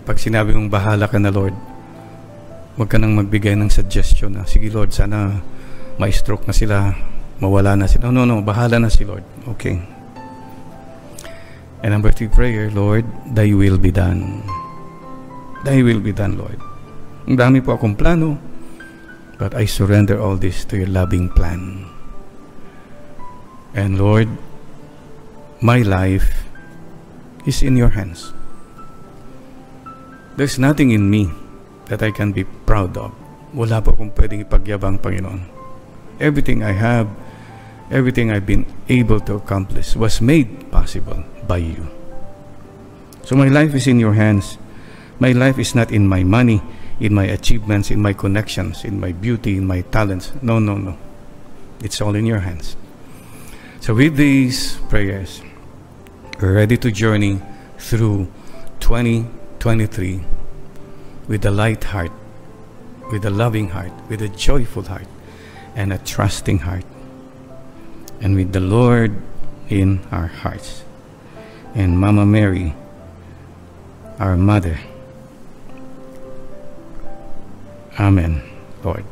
Pag sinabi mong bahala ka na, Lord, huwag ka nang magbigay ng suggestion na, sige Lord, sana may stroke na sila, mawala na sila. No, bahala na si Lord. Okay. And number 3 prayer, Lord, thy will be done. Thy will be done, Lord. Ang dami po akong plano, but I surrender all this to your loving plan. And Lord, my life is in your hands. There's nothing in me that I can be proud of. Wala po akong pwedeng ipagyabang, Panginoon. Everything I have, everything I've been able to accomplish was made possible by you. So my life is in your hands. My life is not in my money, in my achievements, in my connections, in my beauty, in my talents. No. It's all in your hands. So with these prayers, we're ready to journey through 2023 with a light heart, with a loving heart, with a joyful heart, and a trusting heart, and with the Lord in our hearts. And Mama Mary, our mother. Amen, Lord,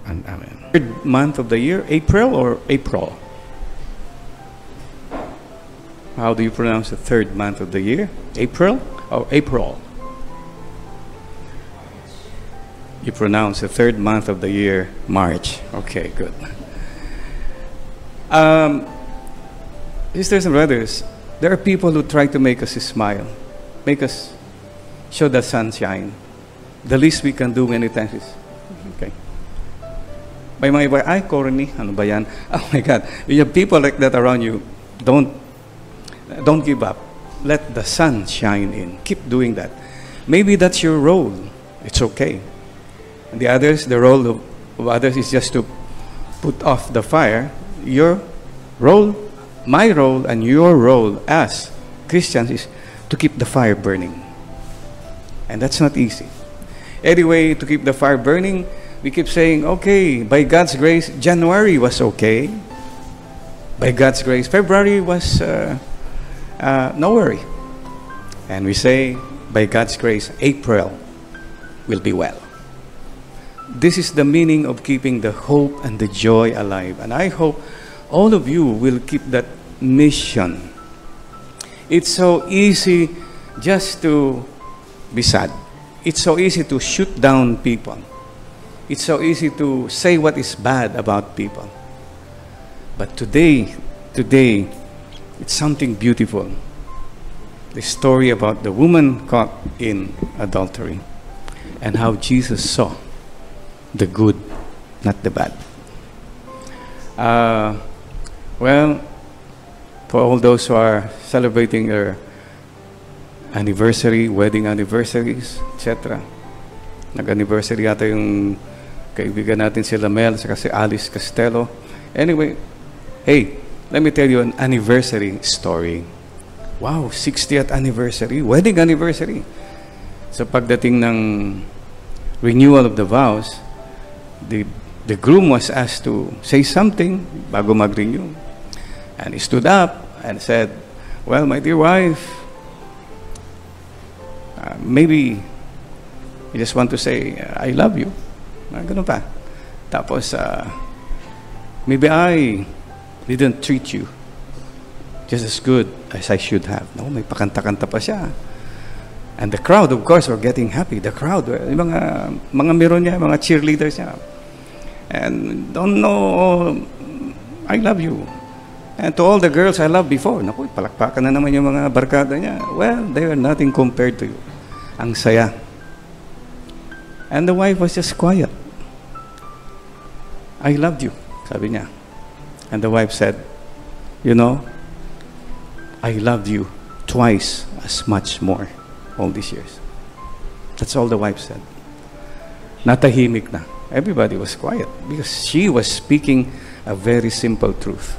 and amen. Third month of the year, April or April? How do you pronounce the third month of the year? April or April? You pronounce the third month of the year March. Okay, good. Sisters and brothers, there are people who try to make us smile, make us show the sunshine. The least we can do many times is, okay. By my way, ay, corny, ano ba yan? Oh my God, you have people like that around you. Don't give up. Let the sun shine in. Keep doing that. Maybe that's your role. It's okay. And the others, the role of others is just to put off the fire. Your role, my role, and your role as Christians is to keep the fire burning. And that's not easy. Anyway, to keep the fire burning, we keep saying, okay, by God's grace, January was okay. By God's grace, February was no worry. And we say, by God's grace, April will be well. This is the meaning of keeping the hope and the joy alive. And I hope all of you will keep that mission. It's so easy just to be sad. It's so easy to shoot down people. It's so easy to say what is bad about people. But today, it's something beautiful. The story about the woman caught in adultery and how Jesus saw the good, not the bad. Well, for all those who are celebrating their anniversary, wedding anniversaries, etc. Nag-anniversary yata yung kaibigan natin si Lamel saka si Alice Castello. Anyway, hey, let me tell you an anniversary story. Wow, 60th anniversary, wedding anniversary. So pagdating ng renewal of the vows, the groom was asked to say something bago mag-renew. And he stood up and said, well, my dear wife, maybe you just want to say, I love you. Ganun pa. Tapos, maybe I didn't treat you just as good as I should have. No, may pakanta-kanta pa siya. And the crowd, of course, were getting happy. The crowd, yung mga meron niya, mga cheerleaders niya. And don't know I love you. And to all the girls I loved before, naku, palakpakan na naman yung mga barkada niya. Well, they are nothing compared to you. Ang saya. And the wife was just quiet. I loved you, sabi niya. And the wife said, you know, I loved you twice as much more all these years. That's all the wife said. Natahimik na. Everybody was quiet because she was speaking a very simple truth.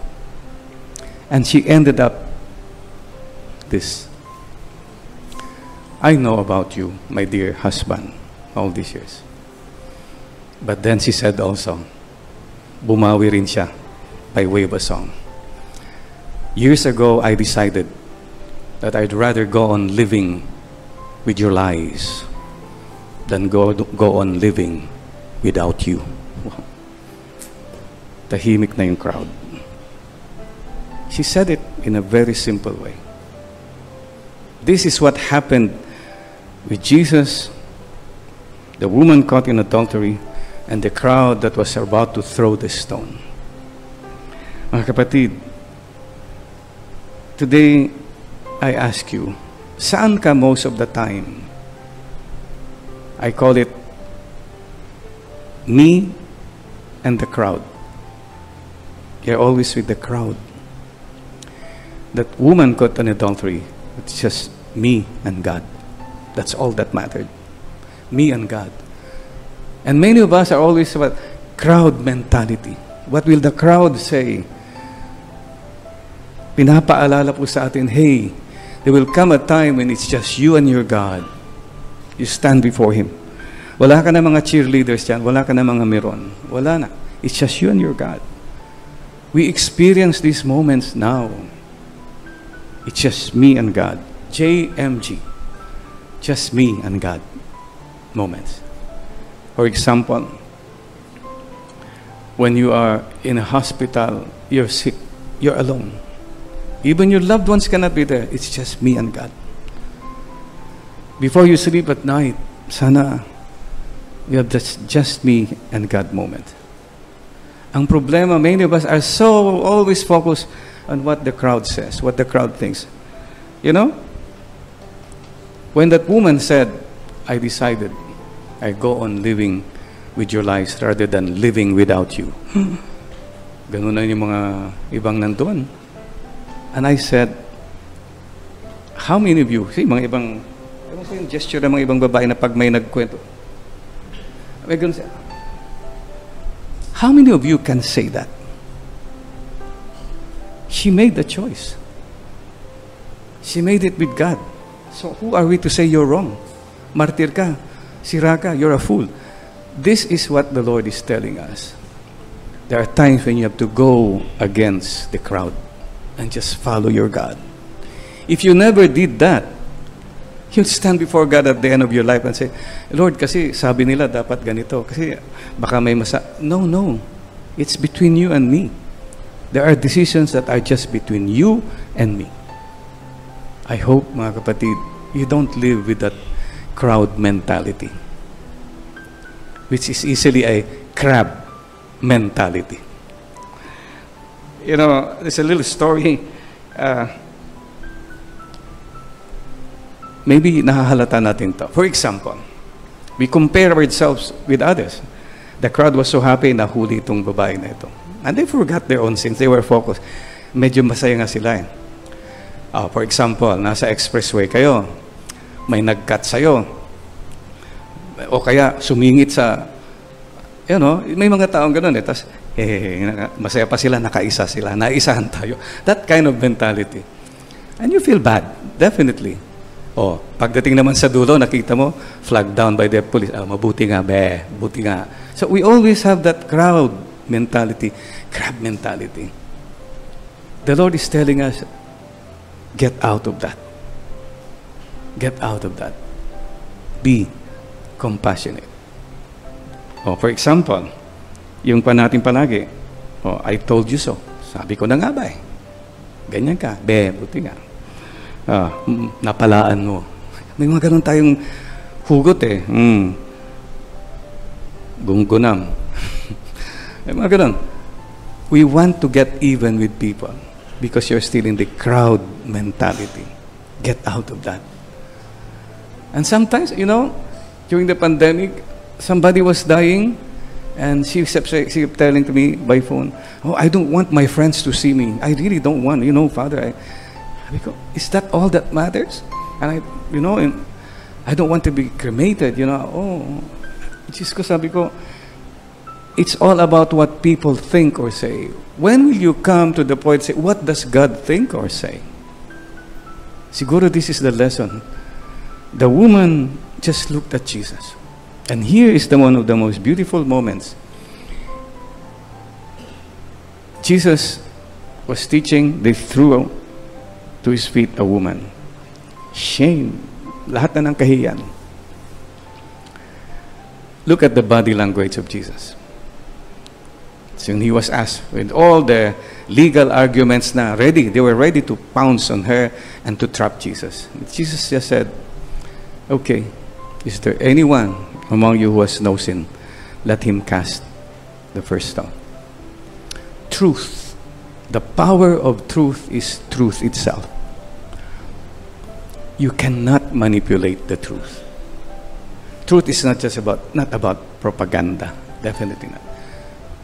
And she ended up this. I know about you, my dear husband, all these years. But then she said also, bumawi rin siya by way of a song. Years ago, I decided that I'd rather go on living with your lies than go on living without you. Wow. Tahimik na yung crowd. She said it in a very simple way. This is what happened with Jesus, the woman caught in adultery, and the crowd that was about to throw the stone. Mga kapatid, today, I ask you, saan ka most of the time? I call it me and the crowd. You're always with the crowd. That woman caught in adultery, it's just me and God. That's all that mattered. Me and God. And many of us are always about crowd mentality. What will the crowd say? Pinapaalala po sa atin, hey, there will come a time when it's just you and your God. You stand before Him. Wala ka na mga cheerleaders dyan. Wala ka na mga meron. Wala na. It's just you and your God. We experience these moments now. It's just me and God. JMG. Just me and God moments. For example, when you are in a hospital, you're sick, you're alone. Even your loved ones cannot be there. It's just me and God. Before you sleep at night, sana you have this just me and God moment. Ang problema, many of us are so always focused on what the crowd says, what the crowd thinks. You know? When that woman said, I decided I go on living with your lies rather than living without you. Ganun na yung mga ibang nandun. And I said, how many of you, see, mga ibang, ano sa yung gesture ng mga ibang babae na pag may nagkwento, may ganun siya. How many of you can say that? She made the choice. She made it with God. So who are we to say you're wrong? Martir ka, sira ka, you're a fool. This is what the Lord is telling us. There are times when you have to go against the crowd and just follow your God. If you never did that, you'll stand before God at the end of your life and say, Lord, kasi sabi nila dapat ganito. Kasi baka may No, no. It's between you and me. There are decisions that are just between you and me. I hope, mga kapatid, you don't live with that crowd mentality, which is easily a crab mentality. You know, there's a little story. Maybe nahahalata natin to. For example, we compare ourselves with others. The crowd was so happy na huli itong babae na ito. And they forgot their own sins. They were focused. Medyo masaya nga sila eh. For example, nasa expressway kayo. May nag-cut sa'yo. O kaya sumingit sa, you know, may mga taong ganun eh. Tapos, masaya pa sila, nakaisa sila. Naisahan tayo. That kind of mentality. And you feel bad. Definitely. Pagdating naman sa dulo, nakita mo, flagged down by the police. Mabuti nga, buti nga. So we always have that crowd mentality, crab mentality. The Lord is telling us, get out of that. Get out of that. Be compassionate. For example, yung pa natin palagi, I told you so. Sabi ko na nga ba eh. Ganyan ka, buti nga. Napalaan mo. May mga ganun tayong hugot eh. Gunggunam. May mga ganun. We want to get even with people because you're still in the crowd mentality. Get out of that. And sometimes, during the pandemic, somebody was dying, and she kept telling to me by phone, "Oh, I don't want my friends to see me. I really don't want, Father." I go, "Is that all that matters?" And I don't want to be cremated, Oh, just ko sabi ko, it's all about what people think or say. When will you come to the point say, what does God think or say? Siguro this is the lesson. The woman just looked at Jesus. And here is one of the most beautiful moments. Jesus was teaching, they threw to his feet a woman. Shame. Lahat na ng kahiyan. Look at the body language of Jesus. So when he was asked, with all the legal arguments na ready, they were ready to pounce on her and to trap Jesus. Jesus just said, "Okay, is there anyone among you who has no sin? Let him cast the first stone." Truth. The power of truth is truth itself. You cannot manipulate the truth. Truth is not about propaganda. Definitely not.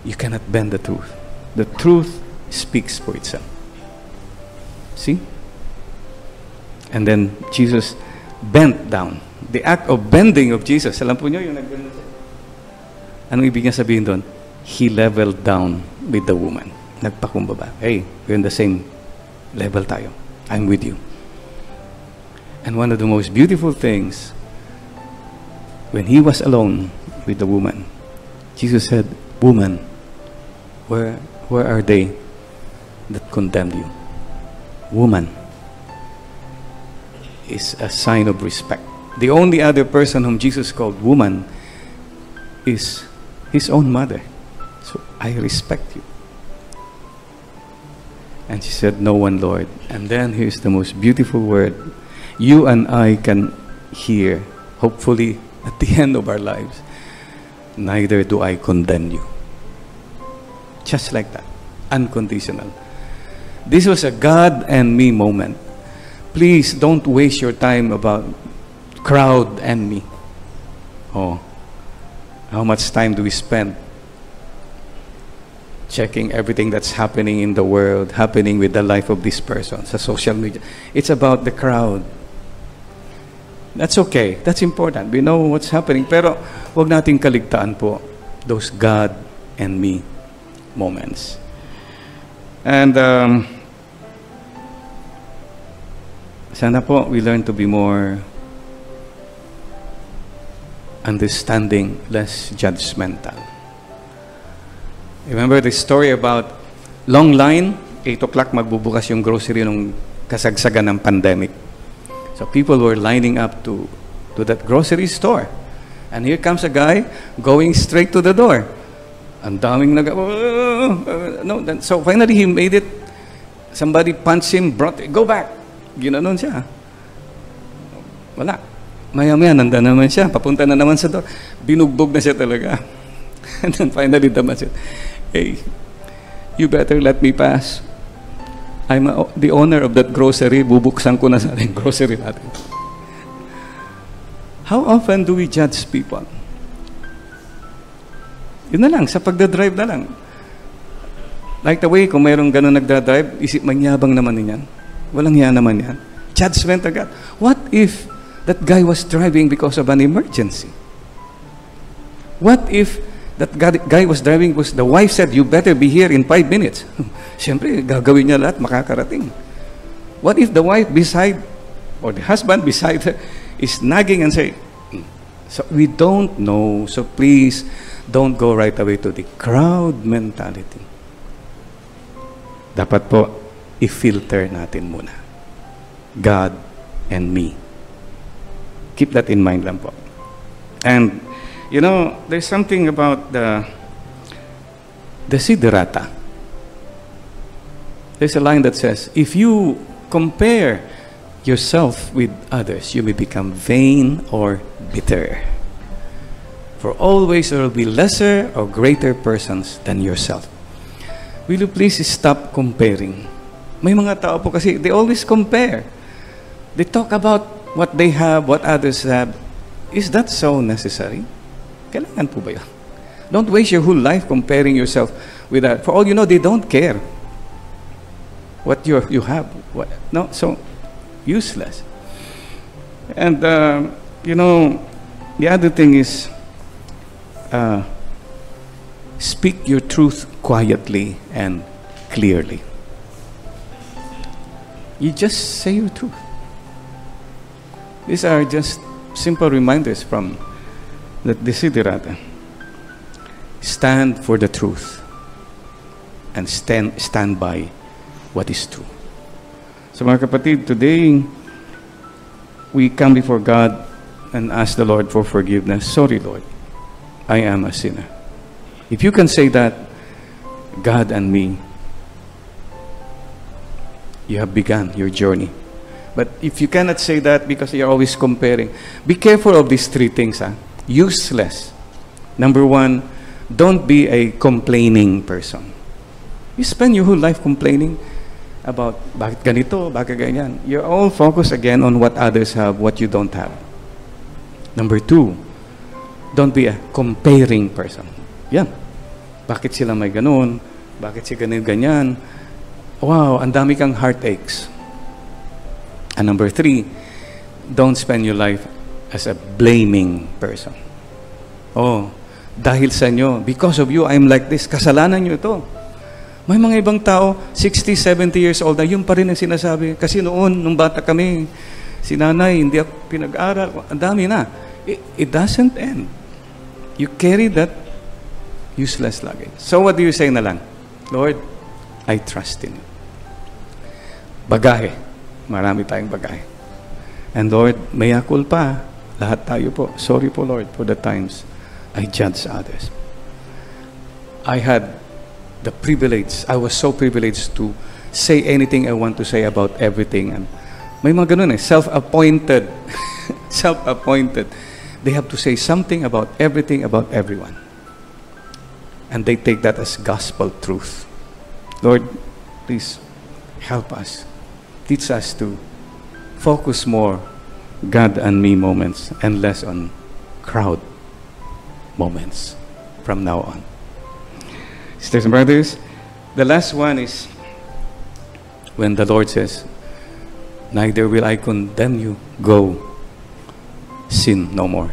You cannot bend the truth. The truth speaks for itself. See? And then Jesus bent down. The act of bending of Jesus, alam po nyo yung nagganun siya. Anong ibig niya sabihin doon? He leveled down with the woman. Nagpakumbaba. Hey, we're in the same level tayo. I'm with you. And one of the most beautiful things, when he was alone with the woman, Jesus said, "Woman, where are they that condemned you?" Woman is a sign of respect. The only other person whom Jesus called woman is his own mother. So, I respect you. And she said, "No one, Lord." And then here's the most beautiful word you and I can hear, hopefully at the end of our lives. "Neither do I condemn you." Just like that. Unconditional. This was a God and me moment. Please don't waste your time about crowd and me. Oh, how much time do we spend checking everything that's happening in the world, happening with the life of this person, sa social media? It's about the crowd. That's okay. That's important. We know what's happening. Pero wag nating kaligtaan po those God and me moments. And sana po we learn to be more understanding, less judgmental. Remember the story about long line, 8 o'clock magbubukas yung grocery nung kasagsagan ng pandemic. So people were lining up to that grocery store. And here comes a guy going straight to the door. Ang daming so finally he made it. Somebody punched him, go back. Ginanon siya. Wala. Maya-maya, nanda naman siya. Papunta na naman sa door. Binugbog na siya talaga. And then finally, the man said, "Hey, you better let me pass. I'm the owner of that grocery. Bubuksan ko na sa ating grocery natin." How often do we judge people? Yun na lang, sa pagdadrive na lang. Like the way, kung mayroong ganun nagdadrive, isip, magyabang naman yan. Walang hiya naman yan. Judgment agad. What if that guy was driving because of an emergency? What if that guy was driving because the wife said, "You better be here in 5 minutes." Siyempre, gagawin niya lahat, makakarating. What if the wife beside, or the husband beside her, is nagging and saying, so we don't know, so please, don't go right away to the crowd mentality. Dapat po, i-filter natin muna. God and me. Keep that in mind lang po. And, there's something about the desiderata. There's a line that says, if you compare yourself with others, you may become vain or bitter. For always there will be lesser or greater persons than yourself. will you please stop comparing? May mga tao po kasi, they always compare. They talk about what they have, what others have. Is that so necessary? Kailangan po ba yun? Don't waste your whole life comparing yourself with that. For all you know, they don't care what you have. No, so useless. And, you know, the other thing is, speak your truth quietly and clearly. You just say your truth. These are just simple reminders from the Desiderata. Stand for the truth and stand by what is true. So mga kapatid, today we come before God and ask the Lord for forgiveness. Sorry, Lord, I am a sinner. If you can say that, God and me, you have begun your journey. But if you cannot say that because you're always comparing, be careful of these three things. Useless. Number one, don't be a complaining person. You spend your whole life complaining about bakit ganito, bakit ganyan. You're all focused again on what others have, what you don't have. Number two, don't be a comparing person. Yan. Bakit sila may ganun? Bakit si ganyan? Wow, ang dami kang heartaches. And number three, don't spend your life as a blaming person. Oh, dahil sa inyo, because of you, I'm like this. Kasalanan nyo ito. May mga ibang tao, 60, 70 years old na, yun pa rin ang sinasabi. Kasi noon, nung bata kami, si nanay, hindi ako pinag-aral. Ang dami na. It doesn't end. You carry that useless luggage. So what do you say na lang? Lord, I trust in you. Bagahe. Marami tayong bagahe. And Lord, mea culpa. Lahat tayo po. Sorry po, Lord, for the times I judge others. I had the privilege, I was so privileged to say anything I want to say about everything. And may mga ganun self-appointed. Self-appointed. They have to say something about everything, about everyone. And they take that as gospel truth. Lord, please help us. Teach us to focus more God and me moments and less on crowd moments from now on. Sisters and brothers, the last one is when the Lord says, neither will I condemn you, go, sin no more.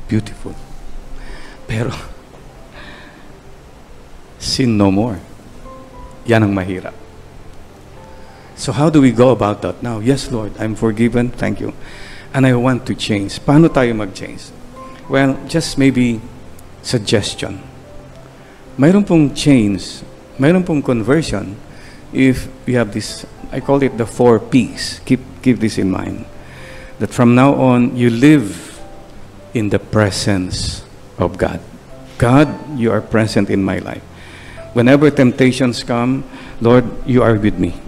Beautiful. Pero, sin no more. Yan ang mahirap. So how do we go about that now? Yes, Lord, I'm forgiven. Thank you. And I want to change. Paano tayo mag-change? Well, just maybe suggestion. Mayroon pong change, mayroon pong conversion if we have this, I call it the 4 P's. Keep this in mind. That from now on, you live in the presence of God. God, you are present in my life. Whenever temptations come, Lord, you are with me.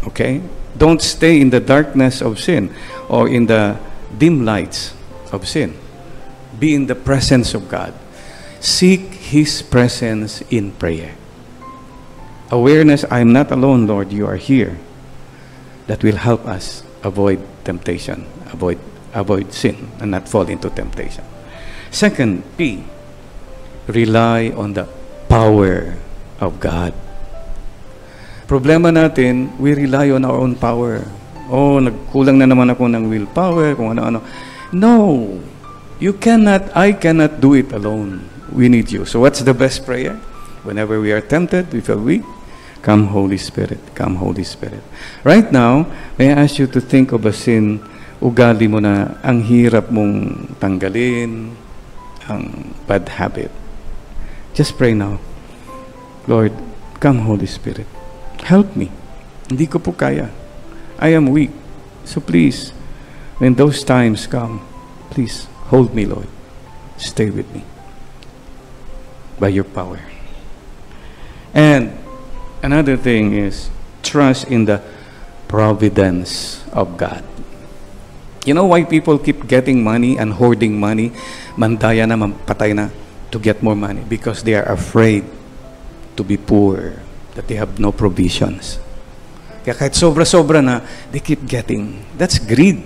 Okay? Don't stay in the darkness of sin or in the dim lights of sin. Be in the presence of God. Seek His presence in prayer. Awareness, I'm not alone, Lord, you are here. That will help us avoid temptation, avoid sin, and not fall into temptation. Second, P, rely on the power of God. Problema natin, we rely on our own power. Oh, nagkulang na naman ako ng willpower, kung ano-ano. No, you cannot, I cannot do it alone. We need you. So what's the best prayer? Whenever we are tempted, we feel weak, come Holy Spirit, come Holy Spirit. Right now, may I ask you to think of a sin, ugali mo na ang hirap mong tanggalin, ang bad habit. Just pray now. Lord, come Holy Spirit. Help me. Hindi ko po kaya. I am weak. So please, when those times come, please hold me, Lord. Stay with me by your power. And another thing is trust in the providence of God. You know why people keep getting money and hoarding money, mandaya na, patay na, to get more money? Because they are afraid to be poor, that they have no provisions. Kaya kahit sobra-sobra na, they keep getting. That's greed.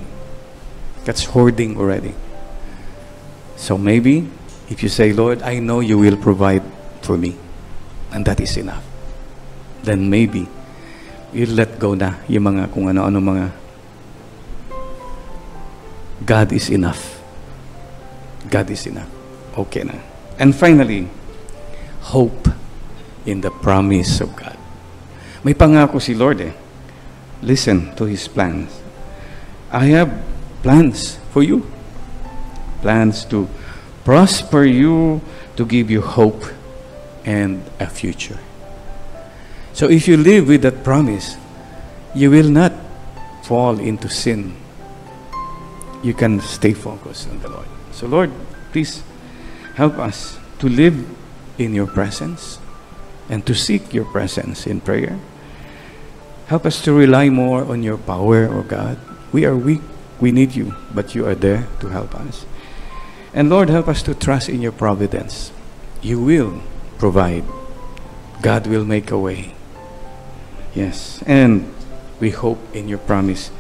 That's hoarding already. So maybe, if you say, Lord, I know you will provide for me, and that is enough, then maybe, you'll let go na yung mga kung ano-ano mga God is enough. God is enough. Okay na. And finally, hope in the promise of God. May pangako si Lord eh. Listen to His plans. I have plans for you. Plans to prosper you, to give you hope and a future. So if you live with that promise, you will not fall into sin. You can stay focused on the Lord. So Lord, please help us to live in your presence and to seek your presence in prayer. Help us to rely more on your power, O God. We are weak. We need you, but you are there to help us. And Lord, help us to trust in your providence. You will provide. God will make a way. Yes, and we hope in your promise.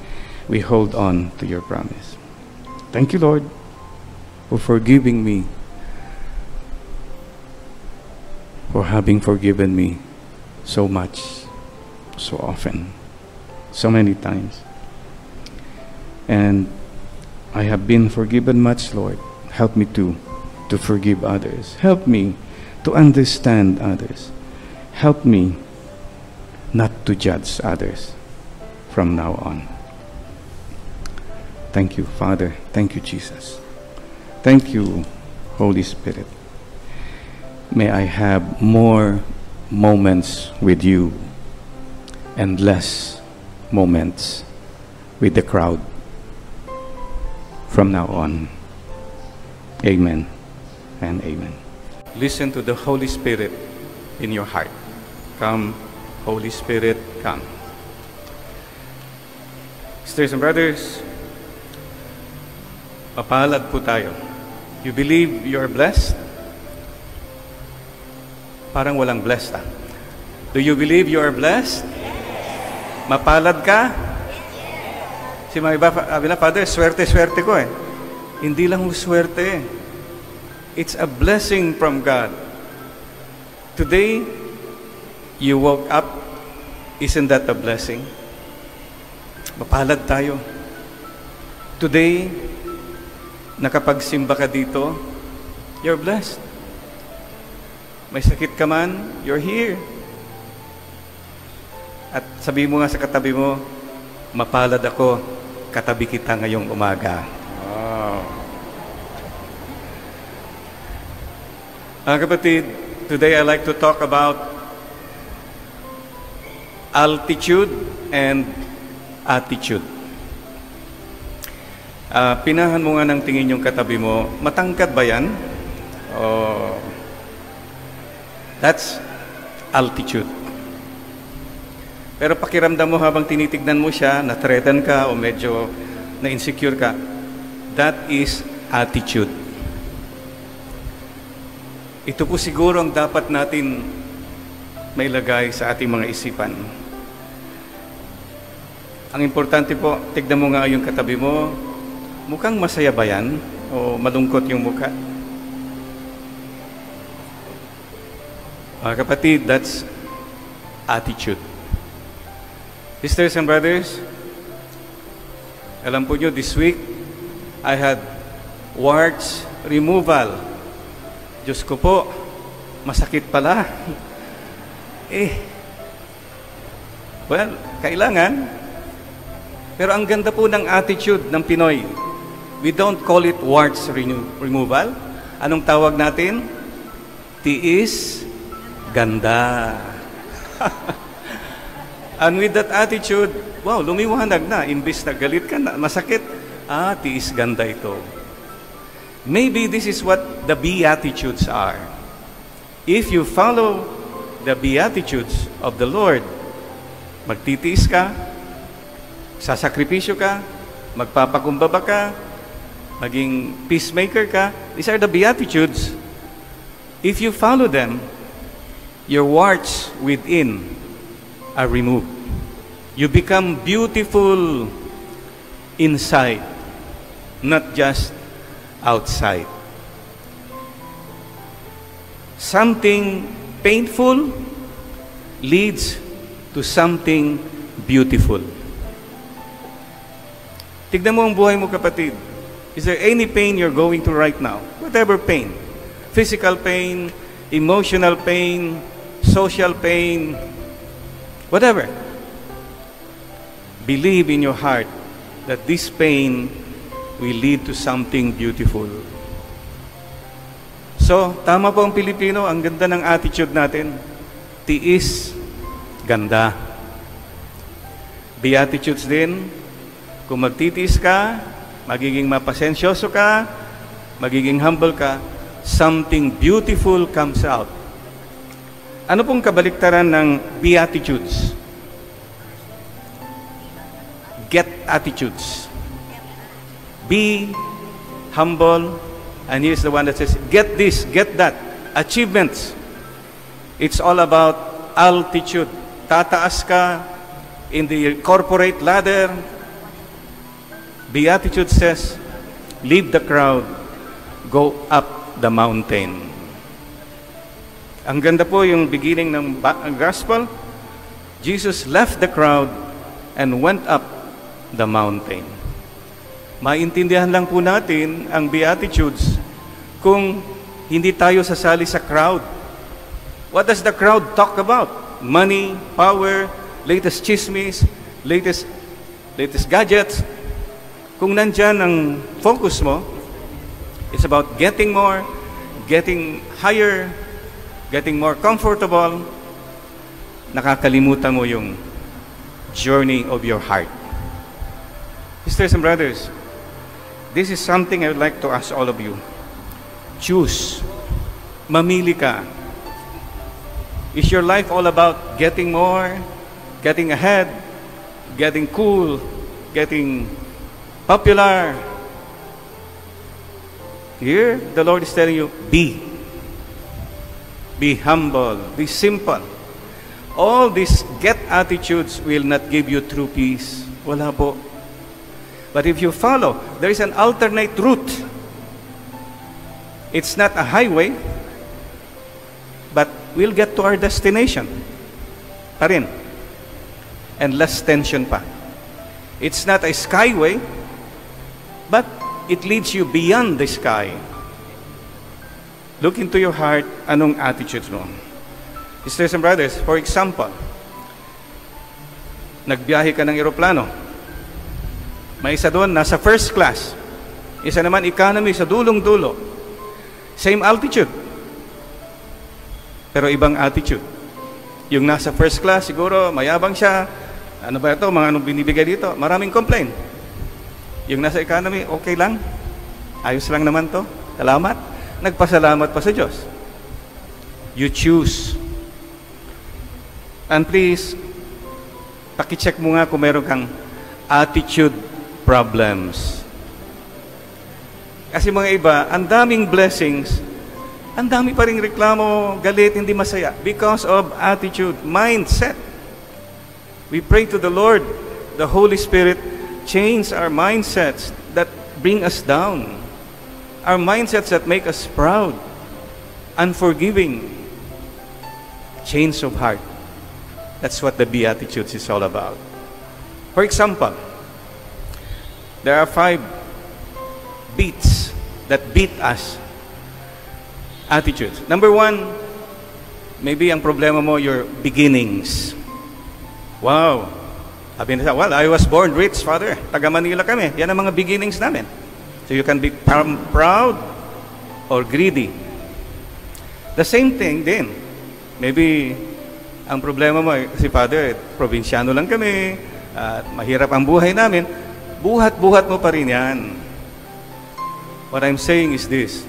We hold on to your promise. Thank you, Lord, for forgiving me, for having forgiven me so much, so often, so many times. And I have been forgiven much, Lord. Help me to forgive others. Help me to understand others. Help me not to judge others from now on. Thank you, Father. Thank you, Jesus. Thank you, Holy Spirit. May I have more moments with you and less moments with the crowd from now on. Amen and amen. Listen to the Holy Spirit in your heart. Come, Holy Spirit, come. Sisters and brothers, mapalad po tayo. You believe you are blessed? Parang walang blessed ah. Do you believe you are blessed? Yes. Mapalad ka? Yes. Si mga iba, sabi na, Father, swerte-swerte ko eh. Hindi lang swerte eh. It's a blessing from God. Today, you woke up. Isn't that a blessing? Mapalad tayo. Today, nakapagsimba ka dito, you're blessed. May sakit ka man, you're here. At sabi mo nga sa katabi mo, mapalad ako, katabi kita ngayong umaga. Wow. Kapatid, today I like to talk about altitude and attitude. Pinahan mo nga ng tingin yung katabi mo, matangkad ba yan? Oh, that's altitude. Pero pakiramdam mo habang tinitignan mo siya, na-threaten ka o medyo na-insecure ka, that is attitude. Ito po siguro ang dapat natin mailagay sa ating mga isipan. Ang importante po, tignan mo nga yung katabi mo, mukhang masaya ba yan? O malungkot yung mukha? Mga kapatid, that's attitude. Sisters and brothers, alam po nyo, this week, I had warts removal. Diyos ko po, masakit pala. Well, kailangan. Pero ang ganda po ng attitude ng Pinoy. We don't call it warts removal. Anong tawag natin? Tiis ganda. And with that attitude, wow, lumiwanag na. Imbis na galit ka na, masakit. Tiis ganda ito. Maybe this is what the Beatitudes are. If you follow the Beatitudes of the Lord, magtitiis ka, sasakripisyo ka, magpapakumbaba ka, maging peacemaker ka. These are the Beatitudes. If you follow them, Your warts within are removed. You become beautiful inside, not just outside. Something painful leads to something beautiful. Tignan mo ang buhay mo, kapatid. Is there any pain you're going through right now? Whatever pain. Physical pain, emotional pain, social pain, whatever. Believe in your heart that this pain will lead to something beautiful. So, tama po ang Pilipino, ang ganda ng attitude natin. Tiis, ganda. Beatitudes din, kung magtitiis ka, magiging mapasensyoso ka, magiging humble ka, something beautiful comes out. Ano pong kabaliktaran ng Beatitudes? Get attitudes. Be humble, and here's the one that says, get this, get that. Achievements. It's all about altitude. Tataas ka in the corporate ladder. Beatitude says, leave the crowd, go up the mountain. Ang ganda po yung beginning ng gospel. Jesus left the crowd and went up the mountain. Maintindihan lang po natin ang Beatitudes kung hindi tayo sasali sa crowd. What does the crowd talk about? Money, power, latest chismis, latest gadgets. Kung nandyan ang focus mo, it's about getting more, getting higher, getting more comfortable, nakakalimutan mo yung journey of your heart. Sisters and brothers, this is something I would like to ask all of you. Choose. Mamili ka. Is your life all about getting more, getting ahead, getting cool, getting popular? Here, the Lord is telling you, be humble, be simple. All these get attitudes will not give you true peace. Wala po. But if you follow, there is an alternate route. It's not a highway, but we'll get to our destination pa rin. And less tension pa. It's not a skyway, but it leads you beyond the sky. Look into your heart, anong attitudes mo? Sisters and brothers, for example, nagbiyahe ka ng eroplano. May isa doon, nasa first class. Isa naman, economy, sa dulong-dulo. Same altitude. Pero ibang attitude. Yung nasa first class, siguro, mayabang siya. Ano ba ito? Mga anong binibigay dito? Maraming complain. Yung nasa economy, okay lang. Ayos lang naman to. Salamat. Nagpasalamat pa sa Diyos. You choose. And please, pakicheck mo nga kung meron kang attitude problems. Kasi mga iba, ang daming blessings, ang dami pa ring reklamo, galit, hindi masaya. Because of attitude, mindset. We pray to the Lord, the Holy Spirit, change our mindsets that bring us down. Our mindsets that make us proud, unforgiving. Change of heart. That's what the Beatitudes is all about. For example, there are 5 beats that beat us. Attitudes. Number 1, maybe ang problema mo, your beginnings. Wow. Sabi nila, well, I was born rich, Father. Taga Manila kami. Yan ang mga beginnings namin. So you can be proud or greedy. The same thing din. Maybe ang problema mo, si Father, probinsyano lang kami, at mahirap ang buhay namin. Buhat-buhat mo pa rin yan. What I'm saying is this.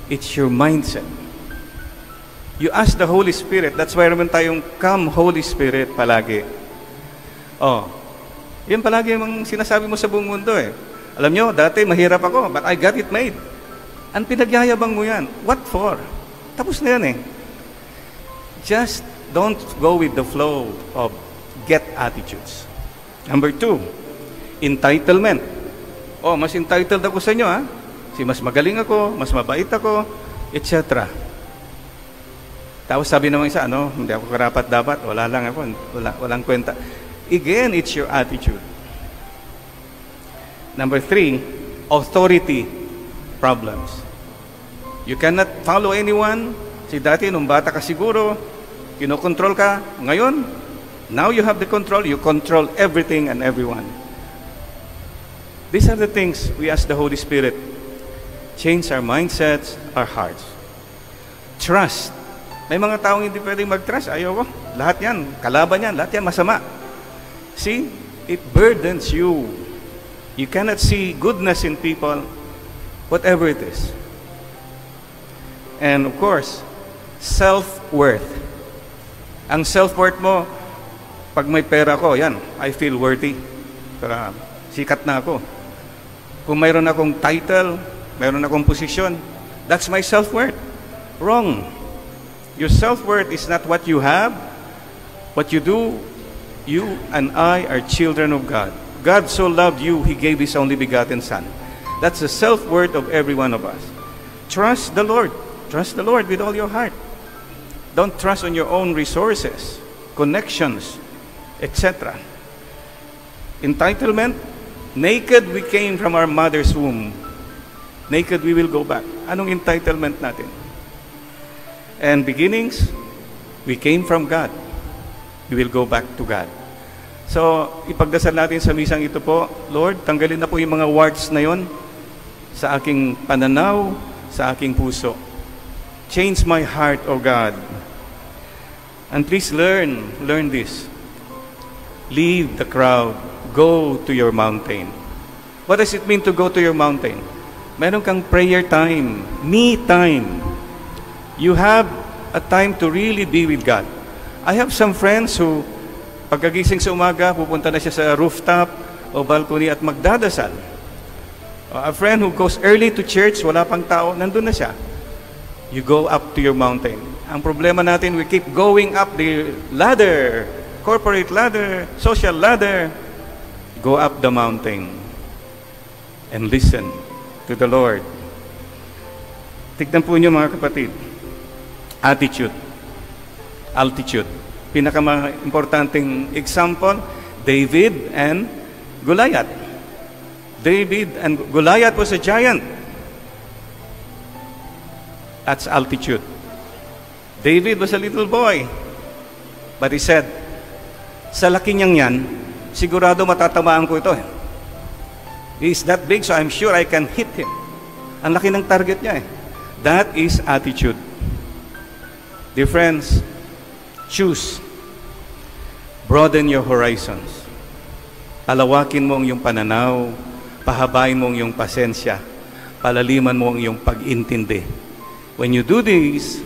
It's your mindset. You ask the Holy Spirit. That's why naman tayong come Holy Spirit palagi. Oh, yan palagi yung sinasabi mo sa buong mundo eh. Alam nyo, dati mahirap ako, but I got it made. Ang pinagyayabang mo yan. What for? Tapos na yan eh. Just don't go with the flow of get attitudes. Number 2, entitlement. Oh, mas entitled ako sa inyo, ha? Mas magaling ako, mas mabait ako, etc. Tapos sabi naman isa, hindi ako karapat dapat, wala lang ako, walang kwenta. Again, it's your attitude. Number 3, authority problems. You cannot follow anyone. Dati, nung bata ka siguro, kinokontrol ka. Ngayon, now you have the control, you control everything and everyone. These are the things we ask the Holy Spirit. Change our mindsets, our hearts. Trust. May mga taong hindi pwedeng mag-trust. Ayoko. Lahat yan. Kalaban yan. Lahat yan masama. See? It burdens you. You cannot see goodness in people, whatever it is. And of course, self-worth. Ang self-worth mo, pag may pera ko, yan, I feel worthy. Para sikat na ako. Kung mayroon akong title, mayroon akong posisyon, that's my self-worth. Wrong. Your self-worth is not what you have, what you do. You and I are children of God. God so loved you, He gave His only begotten Son. That's the self-worth of every one of us. Trust the Lord. Trust the Lord with all your heart. Don't trust on your own resources, connections, etc. Entitlement. Naked we came from our mother's womb. Naked we will go back. Anong entitlement natin? And beginnings, we came from God. We will go back to God. So, ipagdasal natin sa misang ito po, Lord, tanggalin na po yung mga warts na yon sa aking pananaw, sa aking puso. Change my heart, O God. And please learn this. Leave the crowd. Go to your mountain. What does it mean to go to your mountain? Meron kang prayer time, me time. You have a time to really be with God. I have some friends who, pagkagising sa umaga, pupunta na siya sa rooftop o balcony at magdadasal. A friend who goes early to church, wala pang tao, nandun na siya. You go up to your mountain. Ang problema natin, we keep going up the ladder, corporate ladder, social ladder. Go up the mountain and listen to the Lord. Tignan po niyo mga kapatid. Attitude. Altitude. Pinaka-importanting example, David and Goliath. David and Goliath was a giant. That's altitude. David was a little boy. But he said, sa laki niyang yan, sigurado matatamaan ko ito. He's that big, so I'm sure I can hit him. Ang laki ng target niya. That is attitude. Dear friends, choose. Broaden your horizons. Palawakin mo ang iyong pananaw, pahabain mo ang iyong pasensya, palaliman mo ang iyong pag-intindi. When you do this,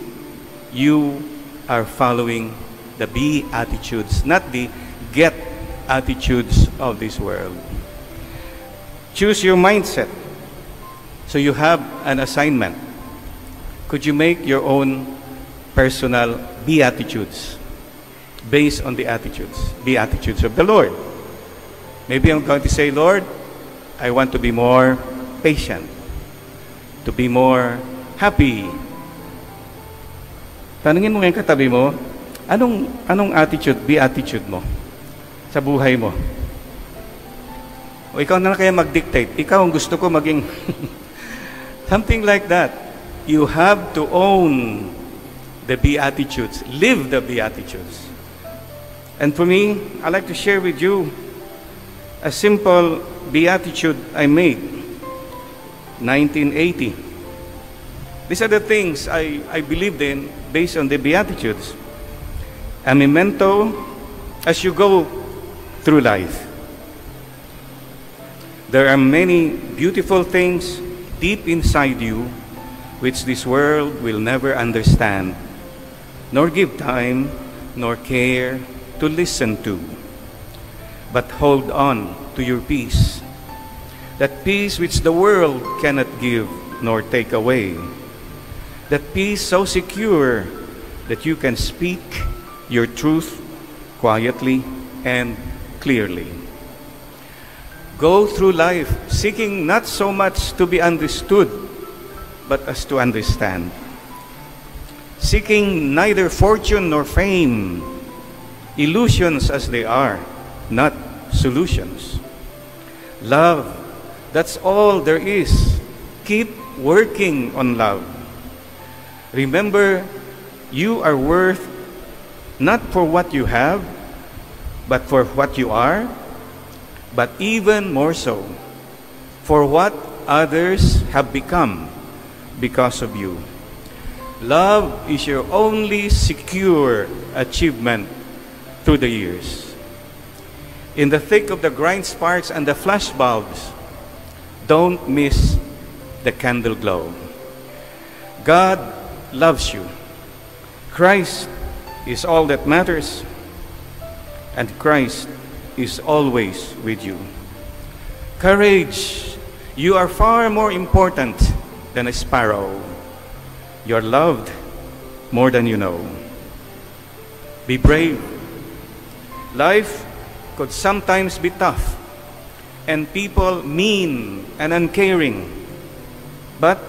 you are following the be attitudes, not the get attitudes of this world. Choose your mindset. So you have an assignment. Could you make your own personal beatitudes based on the beatitudes of the Lord? Maybe I'm going to say, Lord, I want to be more patient, to be more happy. Tanungin mo ngayon katabi mo, anong attitude, beatitude mo sa buhay mo? O ikaw na kaya mag-dictate, ikaw ang gusto ko maging something like that. You have to own the beatitudes, live the beatitudes. And for me, I'd like to share with you a simple beatitude I made 1980. These are the things I believed in based on the beatitudes. A memento as you go through life. There are many beautiful things deep inside you which this world will never understand, nor give time, nor care to listen to. But hold on to your peace, that peace which the world cannot give nor take away, that peace so secure that you can speak your truth quietly and clearly. Go through life seeking not so much to be understood, but as to understand. Seeking neither fortune nor fame, illusions as they are, not solutions. Love, that's all there is. Keep working on love. Remember, you are worth not for what you have, but for what you are, but even more so, for what others have become because of you. Love is your only secure achievement through the years. In the thick of the grind sparks and the flash bulbs, don't miss the candle glow. God loves you. Christ is all that matters, and Christ is always with you. Courage! You are far more important than a sparrow. You are loved more than you know. Be brave. Life could sometimes be tough, and people mean and uncaring, but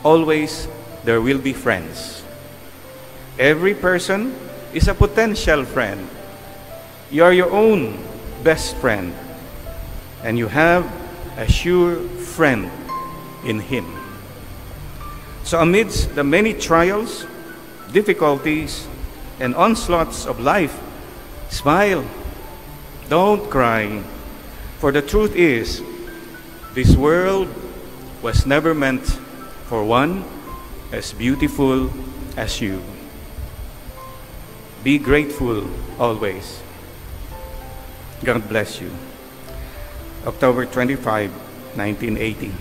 always there will be friends. Every person is a potential friend. You are your own best friend, and you have a sure friend in Him. So amidst the many trials, difficulties, and onslaughts of life, smile. Don't cry. For the truth is, this world was never meant for one as beautiful as you. Be grateful always. God bless you. October 25, 1980.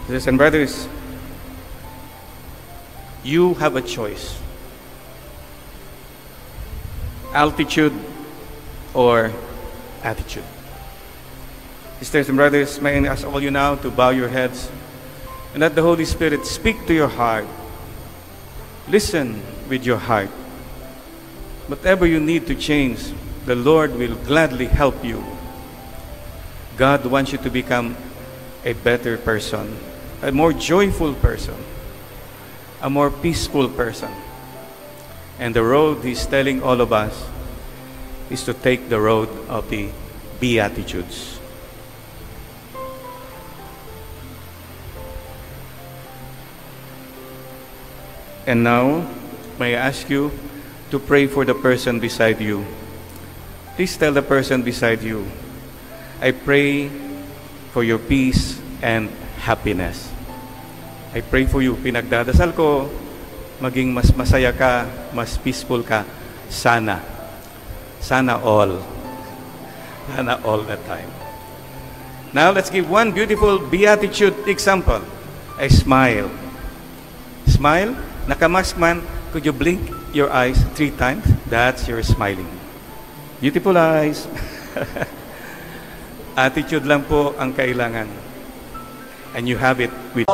Sisters and brothers, you have a choice. Altitude or attitude. Sisters and brothers, may I ask all you now to bow your heads and let the Holy Spirit speak to your heart. Listen with your heart. Whatever you need to change, the Lord will gladly help you. God wants you to become a better person, a more joyful person, a more peaceful person. And the road He's telling all of us is to take the road of the Beatitudes. And now, may I ask you to pray for the person beside you. Please tell the person beside you, I pray for your peace and happiness. I pray for you. Pinagdadasal ko, maging mas masaya ka, mas peaceful ka. Sana. Sana all. Sana all the time. Now, let's give one beautiful beatitude example. A smile. Smile. Nakamask man, could you blink your eyes 3 times? That's your smiling. Beautiful eyes. Attitude lang po ang kailangan. And you have it with